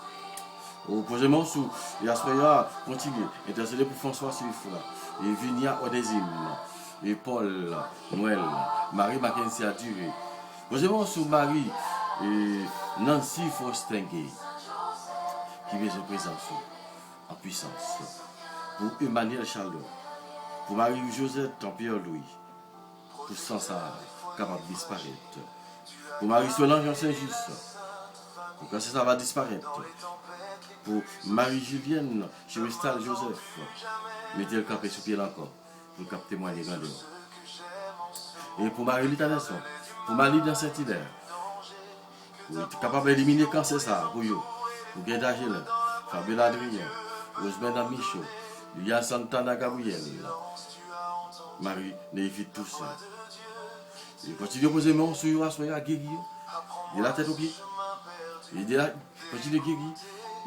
Posez-moi sur et assoyez continuer. Intercédé pour François Silifra et Vinia Odésime et Paul Noël, Marie Mackenzie a duré. Posez-moi sur Marie et Nancy Faustinguet qui vient de présence en puissance. Pour Emmanuel Chalot, pour Marie-Josette Pierre-Louis, pour Sansa capable de disparaître. Pour Marie-Solange Saint-Just, pour que ça va disparaître. Pour Marie-Julienne Chiristal Joseph, mettez le capé sur pied encore, pour capter moins les grandeurs. Et pour Marie-Lita Nelson, pour Marie-Lita Saint-Hilaire, pour être capable d'éliminer quand c'est ça, pour vous, pour Guéda Gélin, Fabiola Adrien, Osmena Michaud, Lilia Santana Gabriel, Marie n'évite tout ça. Il continue à poser mon sur vous, soyez à guérir. Il a la tête au pied. Il continue à guérir.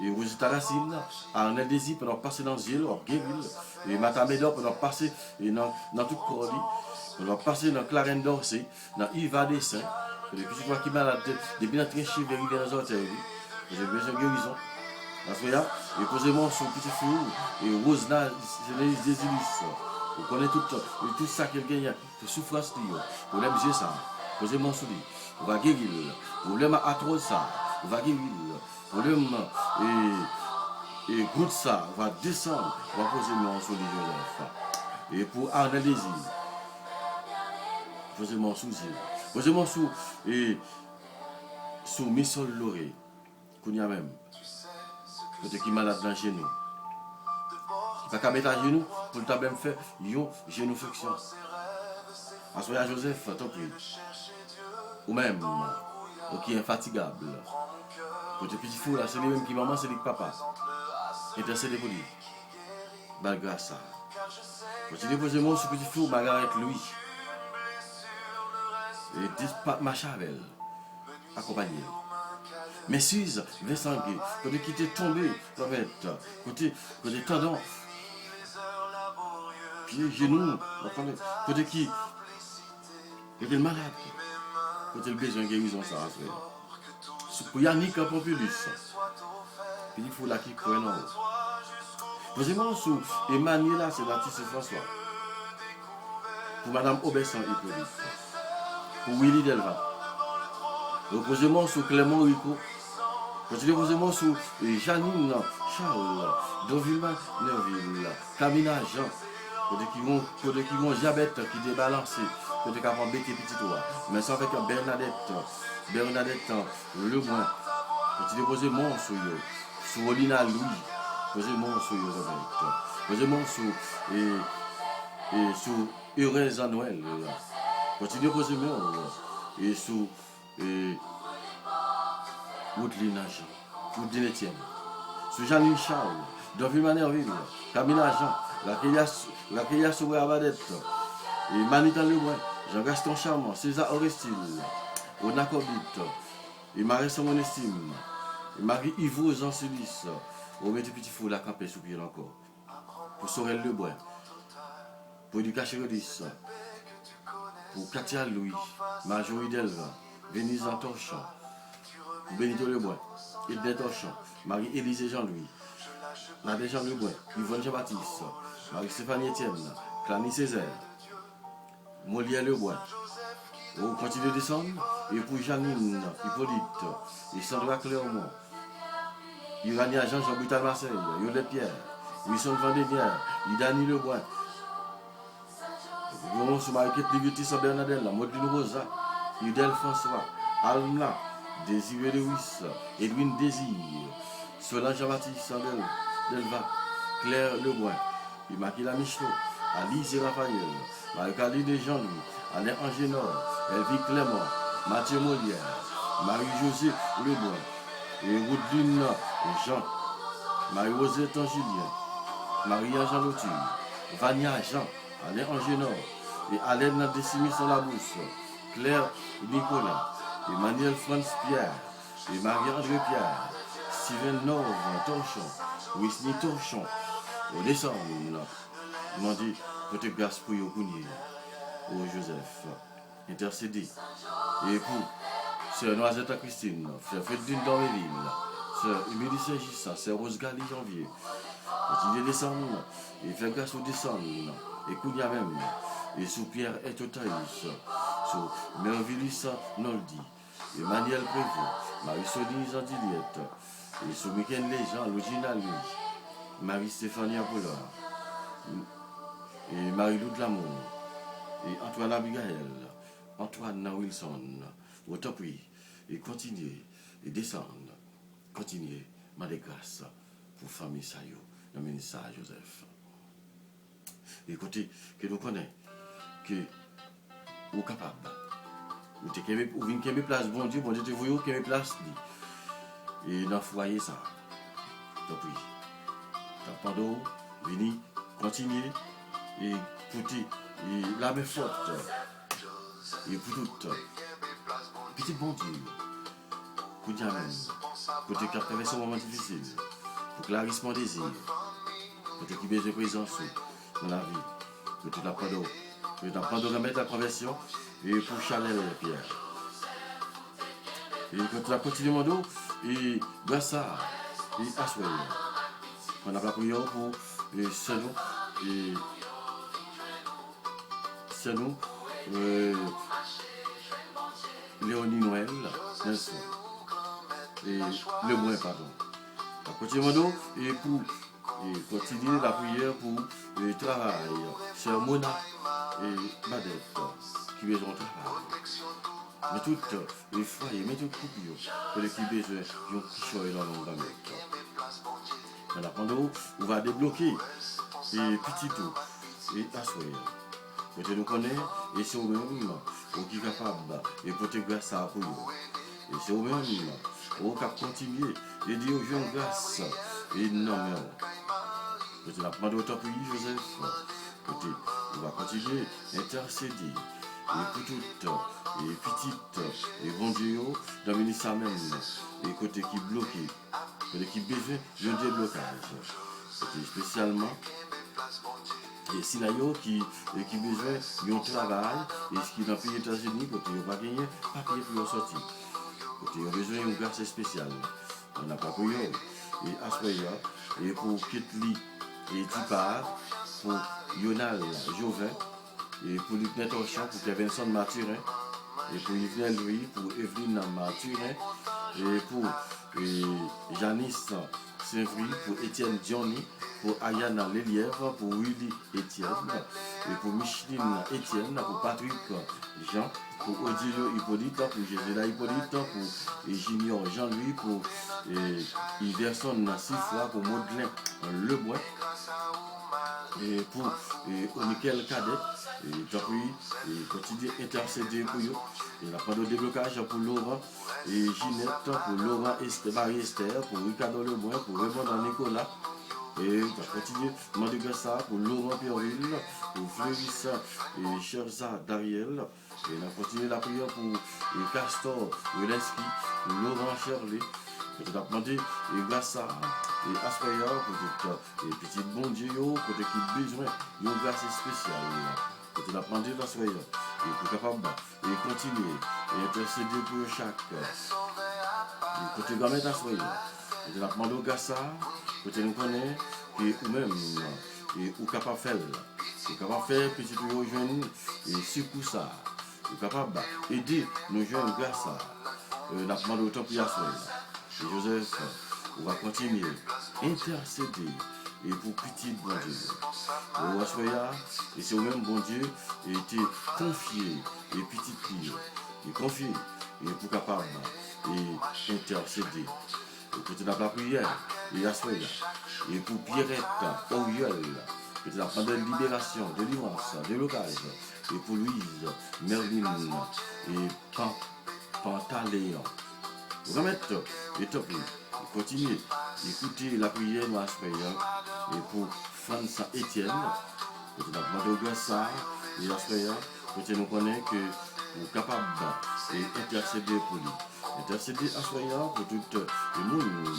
Et vous êtes à Racine, à un désir pour passer dans le ciel, à guérir. Et Matamédor pour passer dans tout le corps. Pour passer dans Clarence d'Orsay, dans Yves Dessin. Depuis que je vois qu'il est malade, depuis notre chien vérifié dans les orteils. J'ai besoin de guérison. Parce que là, et posez-moi son petit fou, et Rose là, c'est les désilis. Vous connaissez tout ça qu'elle gagne, toute souffrance, vous l'aimez ça. Posez-moi sur lui, vous va guérir. Vous l'aimez à trop ça, vous va guérir. Vous l'aimez et goutte ça, va descendre, va poser mon sur lui, Joseph. Et pour analyser, posez mon souci, posez mon sous et sous mes sols loré, qu'on y a même, côté qui est malade dans le genou. Pas qu'à mettre à genoux pour le tabac faire une genou flexion. Assoya Joseph, tant pis. Ou même, qui est infatigable. Côté petit fou là, c'est lui même qui maman, c'est lui que papa. Intercédez pour lui. Malgré ça. Quand il dépose mon sur petit fou, Margaret Louis. Et marche avec elle. Accompagné. Mais Suze, Vincent Guy, côté qui était tombé, côté tendon, pied, genou, côté qui était malade, côté le besoin de guérison, ça va se faire. Pour Yannick en Populus, puis il faut la qui croit non. Posez-moi sous Emmanuel, c'est l'artiste François. Pour Madame Aubesson Hippolyte. Pour Willy Delva. Posez-moi sous Clément Rico. Posez-moi sous Janine Charles. Dovilla Neville. Camina Jean. Côté qui vont diabète qui débalancé. Côté qui vont bêter petit toit. Mais ça avec Bernadette Lebrun. Posez-moi sous Olina Louis. Posez-moi sur posez-moi sous Heureuse à Noël. Continuez posez-moi et sous Woodline Agent, Woodline Etienne, sous Janine Charles, David Manerville, Camilla Jean, la Kélia Soué Abadette, et Manitan Lebrun, Jean-Gaston Charmant, César Orestille, Onacobit, et Marie-Son Monestime, et Marie-Yvon Jean Sulis. Vous mettez petit fou la campée sous pied encore. Pour Sorel Lebrun. Pour Education Rodis. Pour Katia Louis. Marjorie Delva. Venise Antorchon. Pour Benito Lebrun. Edith Torchon. Marie-Élysée Jean-Louis. Nadège Jean Lebrun. Yvonne Jean-Baptiste. Marie-Stéphanie Etienne. Clany Césaire. Molière Lebrun. Vous continuez de descendre. Et pour Janine Hippolyte. Et Sandra Clermont. Urania Jean Butal Marseille, Yolette Pierre, Wilson Vendémière, Idani Lebois. Nous sommes avec Liviutis Bernadette, Maudine Rosa, Idel François, Almla, Désiré Lewis, Edwin Désir, Solange Jean-Baptiste Delva, Claire Lebois, Immaculée Michelot, Alice Raphaël, Marie-Caline de Jean-Louis, Alain Angénor, Elvie Clément, Mathieu Molière, Marie-Josée Lebois. Et Woodline Jean, Marie-Rosette Julien, Marie-Jean Lotu, Vania Jean, Alain Angénor, et Alain Décimis sur la bouche, Claire Nicolas, Emmanuel France Pierre, et Marie-André Pierre, Steven Nove Torchon, Wisny Torchon, au décembre, ils m'ont dit, côté grâce pour Yokouni, au Joseph, intercédé, et pour Sœur Noisette à Christine, Sœur Fredine Dorméville, Sœur Émilie Saint-Gissa, Sœur Rose Gali Janvier, et il descend, et fait grâce au descend, et Kounia même, et sous Pierre et Totaïs, sous Mervillis Noldi, Emmanuel Prévost, Marie-Soline Gentiliette, et sous Michael Léjean, Logina Louis, Marie-Stéphanie Apollard, et Marie-Lou de Lamour, et Antoine Abigail, Antoine Wilson. Au top, oui, et continuez, et descendre, continuez, ma grâce pour famille Sayo, le ministre Joseph. Écoutez, que nous connaissons, que vous êtes capable, vous venez qu'aimer place, bon Dieu te voyez qu'aimer place, et dans le foyer ça. Donc oui, pendant, venez, continuez, et écoutez, et la main forte, et pour tout. Petit bon Dieu, pour dire même, pour te traverser un moment difficile, pour clarissement désir, pour te qui besoin de présence dans la vie, pour te l'apprendre, pour t'apprendre à remettre la conversion et pour Chanel et Pierre. Et quand tu as continué mon dos, et grâce à et assoyez. On a la prière pour c'est nous, Léonie Noël, Nelson, et le moins, pardon. Continuons et pour continuer la prière pour le travail. C'est Mona et Badette qui besoin de travail. Mais toutes les foyers, mais toutes les coupures, pour les qui besoin d'un kichoy dans le monde. On apprend on va débloquer et petit tout et assoyer. Quand nous connaissons et c'est nous-mêmes qui sommes capables et pour te grâce à pour nous. Et c'est nous-mêmes qui continuer et dire aux gens grâce et non mais quand on apprend autant pour Joseph, on va continuer à intercéder et pour toutes et petites et bon Dieu dans le ministère même et côté qui bloqué, côté qui besoin d'un déblocage. Et spécialement et si là qui besoin d'un travail et ce qui est dans le pays des États-Unis côté il va gagner papier pour sortir. Côté il a besoin d'une grâce spéciale. On n'a pas pour eux et Assoya et pour Kitli et Dipar pour Yonal Jovet et pour Lieutenant Orchamp pour Kevinson Mathurin et pour Yvonne Louis pour Evelyne Mathurin et pour Janice Saint-Vry pour Étienne Johnny pour Ayana Lelièvre pour Willy Étienne et pour Micheline Étienne pour Patrick Jean pour Odilio Hippolyte pour Gisela Hippolyte pour Junior Jean-Louis pour Iverson Sifwa pour Maudelain Lebois et pour Onikel Cadet et continuer intercéder pour eux et la part de déblocage pour Laurent et Ginette pour Laurent Marie Esther pour Ricardo Lebois pour Raymond Nicolas et on va continuer demander grâce pour Laurent Pierreville pour Fleurissa et Cherza Dariel et on va continuer la prière pour Castor Welensky pour Laurent Cherlet et on va demander grâce et Assoya pour tout petit bon Dieu côté qui besoin d'une grâce spéciale et on va demander l'Assoya et pour capable et continuer et intercéder pour chaque côté gamin d'Assoya et on va demander grâce côté nous connaît et ou même et ou capable faire petit ou jeune et surtout ça ou capable aider nos jeunes grâce on a demandé autant pour Assoya et Joseph on va continuer intercéder et pour petit bon Dieu. Au Assoya, et c'est au même bon Dieu, et était confié, et petit prière, et confié, et pour capable, et intercéder. Et pour la prière, et Assoya, et pour Pierrette, Auriel, et la pendant libération, délivrance, déblocage, et pour Louise, Merlin, et Pantaléon. Vous remettre, et top, continuez, écoutez la prière de Assoya, et pour França Etienne, et pour Madoga et Assoya, que nous connaissons que vous êtes capable d'intercéder pour lui. Intercéder Assoya pour tout le monde,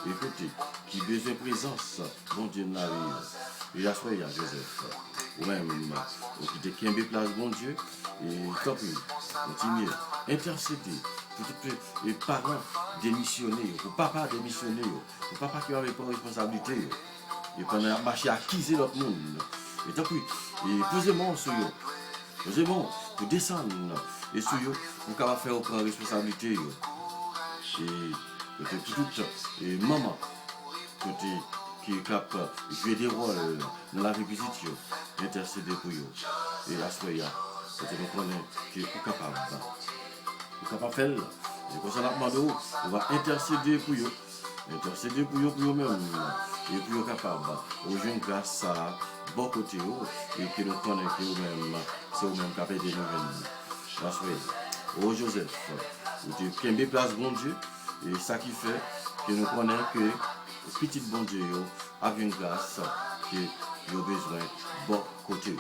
écoutez, qui a besoin de présence, bon Dieu dans la vie. Et Assoya, Joseph, ou même, qui est qui place, bon Dieu, et top, continuez, intercéder pour tous les parents démissionnés, pour papa démissionné, pour papa qui n'avait pas de responsabilité. Et pendant marcher à acquiser l'autre monde. Et tant pis, et posez-moi sur eux. Posez-moi pour descendre. Et sur eux, pour qu'on va faire aucune responsabilité. Et tout, et maman, côté qui est capable de jouer des rôles dans la vie visite, intercéder pour eux. Et Assoya, côté nous connaît qui est capable. Vous capable de faire. Et pour ça, on va intercéder pour eux. Intercéder pour eux-mêmes. Et puis au capable, aux jeunes grâce à bon côté et qui nous connaissent que eux-mêmes, c'est eux-mêmes qui ont des nouvelles. Au Joseph, vous êtes qui place bon Dieu, et ça qui fait que nous connaissons que petit bon Dieu a une grâce qui a besoin de bon côté.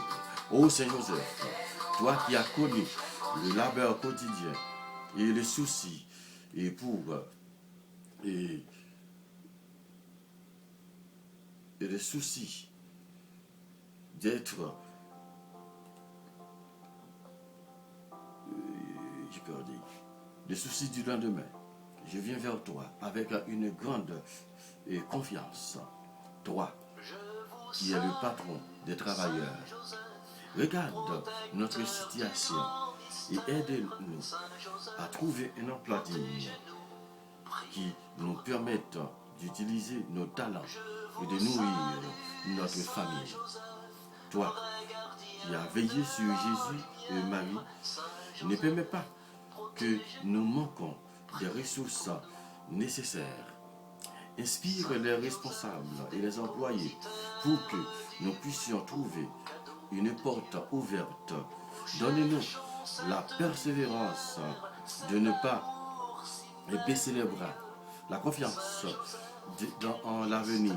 Au Saint-Joseph, toi qui as connu le labeur quotidien et les soucis, et pour et les soucis d'être j'ai perdu les soucis du lendemain, je viens vers toi avec une grande confiance. Toi, qui es le patron des travailleurs, regarde notre situation et aide-nous à trouver un emploi digne qui nous permette d'utiliser nos talents et de nourrir notre famille. Toi, qui as veillé sur Jésus et Marie, ne permets pas que nous manquons des ressources nécessaires. Inspire les responsables et les employés pour que nous puissions trouver une porte ouverte. Donne-nous la persévérance de ne pas baisser les bras, la confiance en l'avenir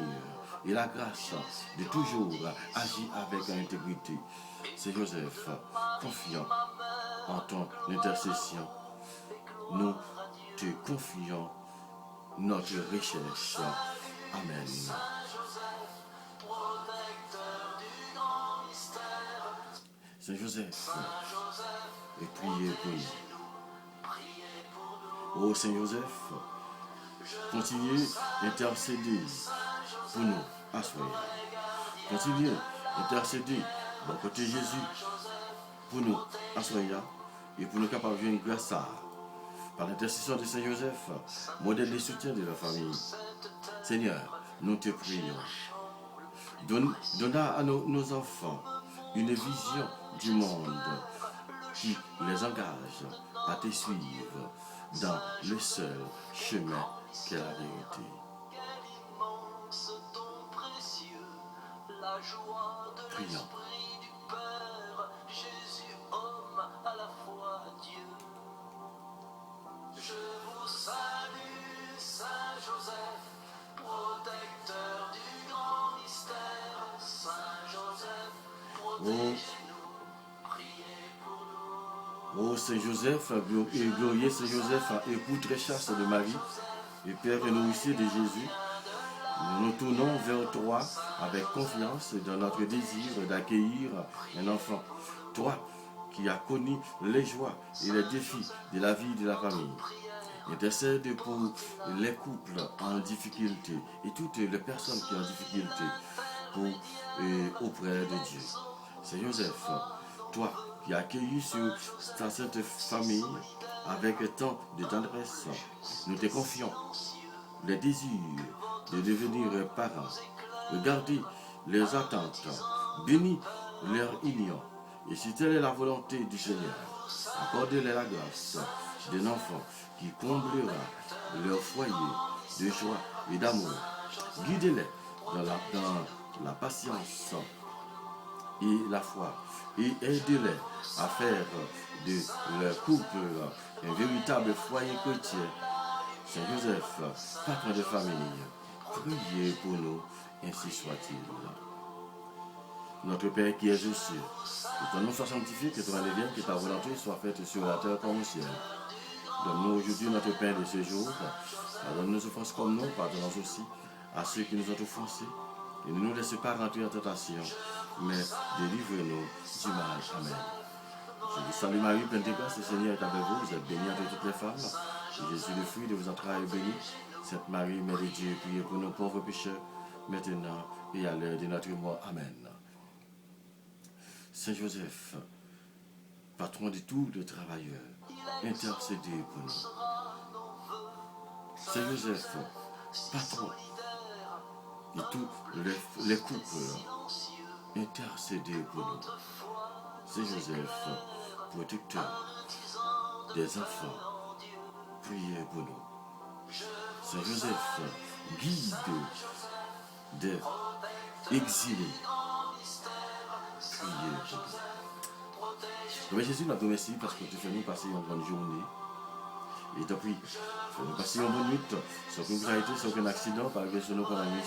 et la grâce de toujours agir avec intégrité. C'est Joseph, confiant en ton intercession, nous te confions notre recherche. Amen. Saint Joseph, et priez pour nous. Ô Saint Joseph, continuez d'intercéder pour nous à soi. Continuez d'intercéder bon côté Jésus pour nous à soi et pour nous capables de jouer grâce à par l'intercession de Saint Joseph, modèle de soutien de la famille. Seigneur, nous te prions. Donne à nos enfants une vision du monde qui les engage à te suivre dans le seul chemin qu'est la vérité. Prions. Ô Saint Joseph, glorieux Saint Joseph, époux très chaste de Marie, et Père et nourricier de Jésus, nous nous tournons vers toi avec confiance dans notre désir d'accueillir un enfant. Toi qui as connu les joies et les défis de la vie de la famille. Intercède pour les couples en difficulté et toutes les personnes qui sont en difficulté auprès de Dieu. C'est Joseph, toi qui as accueilli sur ta sainte famille avec tant de tendresse, nous te confions les désirs de devenir parents. Regardez les attentes, bénis leur union. Et si telle est la volonté du Seigneur, accordez-les la grâce d'un enfant qui comblera leur foyer de joie et d'amour. Guidez-les dans la patience et la foi et aidez-les à faire de leur couple un véritable foyer chrétien. Saint Joseph, patron de famille, priez pour nous, ainsi soit-il. Notre Père qui es aux cieux, que ton nom soit sanctifié, que ton règne vienne, que ta volonté soit faite sur la terre comme au ciel. Donne-nous aujourd'hui notre pain de ce jour. Pardonne nos offenses comme nous, pardonnons aussi à ceux qui nous ont offensés. Et ne nous laisse pas rentrer en tentation, mais délivre-nous du mal. Amen. Je vous salue Marie, pleine de grâce, le Seigneur est avec vous. Vous êtes bénie entre toutes les femmes. Et Jésus, le fruit de vos entrailles, est béni. Sainte Marie, Mère de Dieu, priez pour nos pauvres pécheurs, maintenant et à l'heure de notre mort. Amen. Saint Joseph, patron de tous les travailleurs, intercédez pour nous. Saint Joseph, patron de tous les couples, intercédez pour nous. Saint Joseph, protecteur des enfants, priez pour nous. Saint Joseph, guide des exilés, priez pour nous. Jésus, nous te remercie parce que tu fais nous passer une bonne journée. Et te prie, fais-nous passer une bonne nuit, sans aucune gravité, sans aucun accident, par exemple, sur nous pendant la nuit.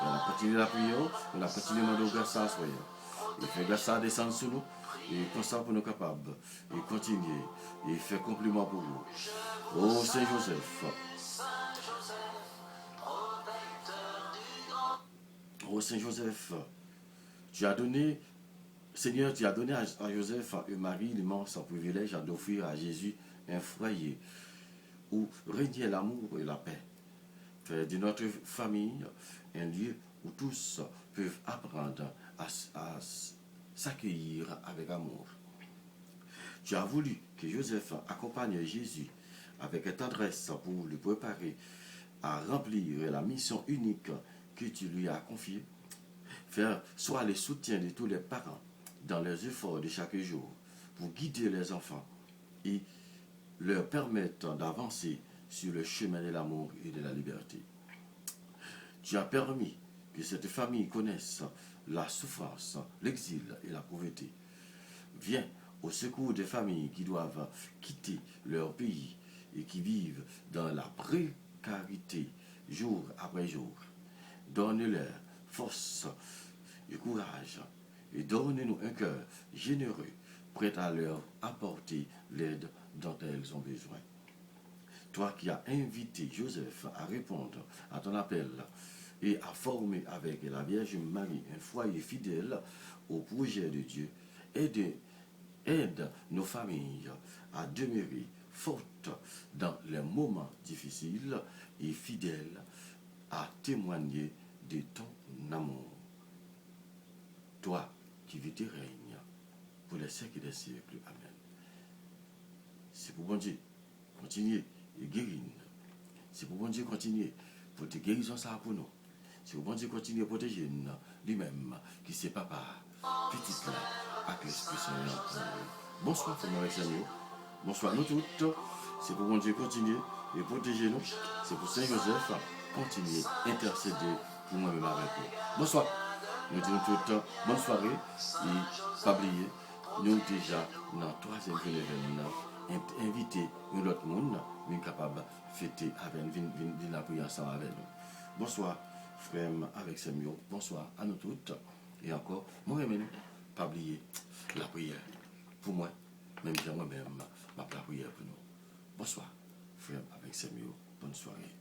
On a continué la prière, on a continué à demander grâce à soi. Et fait grâce à descendre sur nous, et comme ça pour nous capables, et continuer, et faire compliment pour vous. Oh Saint Joseph, oh Saint Joseph, tu as donné, Seigneur, tu as donné à Joseph et Marie l'immense privilège d'offrir à Jésus un foyer où régnait l'amour et la paix. Faire de notre famille un lieu où tous peuvent apprendre à s'accueillir avec amour. Tu as voulu que Joseph accompagne Jésus avec tendresse pour le préparer à remplir la mission unique que tu lui as confiée. Faire soit le soutien de tous les parents dans leurs efforts de chaque jour pour guider les enfants et leur permettre d'avancer sur le chemin de l'amour et de la liberté. Tu as permis que cette famille connaisse la souffrance, l'exil et la pauvreté. Viens au secours des familles qui doivent quitter leur pays et qui vivent dans la précarité jour après jour. Donne-leur force et courage et donne-nous un cœur généreux, prêt à leur apporter l'aide dont elles ont besoin. Toi qui as invité Joseph à répondre à ton appel et à former avec la Vierge Marie un foyer fidèle au projet de Dieu, aide nos familles à demeurer fortes dans les moments difficiles et fidèles à témoigner de ton amour. Toi qui vis et règnes pour les siècles des siècles. Amen. C'est pour bon Dieu continuer et guérir. C'est pour bon Dieu continuer pour te guérison ça pour nous. C'est pour bon Dieu continuer à protéger nous lui-même, qui c'est papa, petite là, avec l'Esprit Saint. Bonsoir, frères et sœurs. Bonsoir, nous toutes. C'est pour bon Dieu continuer et protéger nous. C'est pour Saint Joseph continuer à intercéder pour moi-même avec nous. Bonsoir. Nous disons toutes bonne soirée et pas oublier, nous déjà dans le troisième événement, inviter un autre monde, nous capable de fêter avec nous, la prière ensemble avec nous. Bonsoir, frère avec Samuel. Bonsoir à nous toutes. Et encore, moi-même, pas oublier la prière. Pour moi, même moi-même, ma prière pour nous. Bonsoir, frère avec Samuel. Bonne soirée.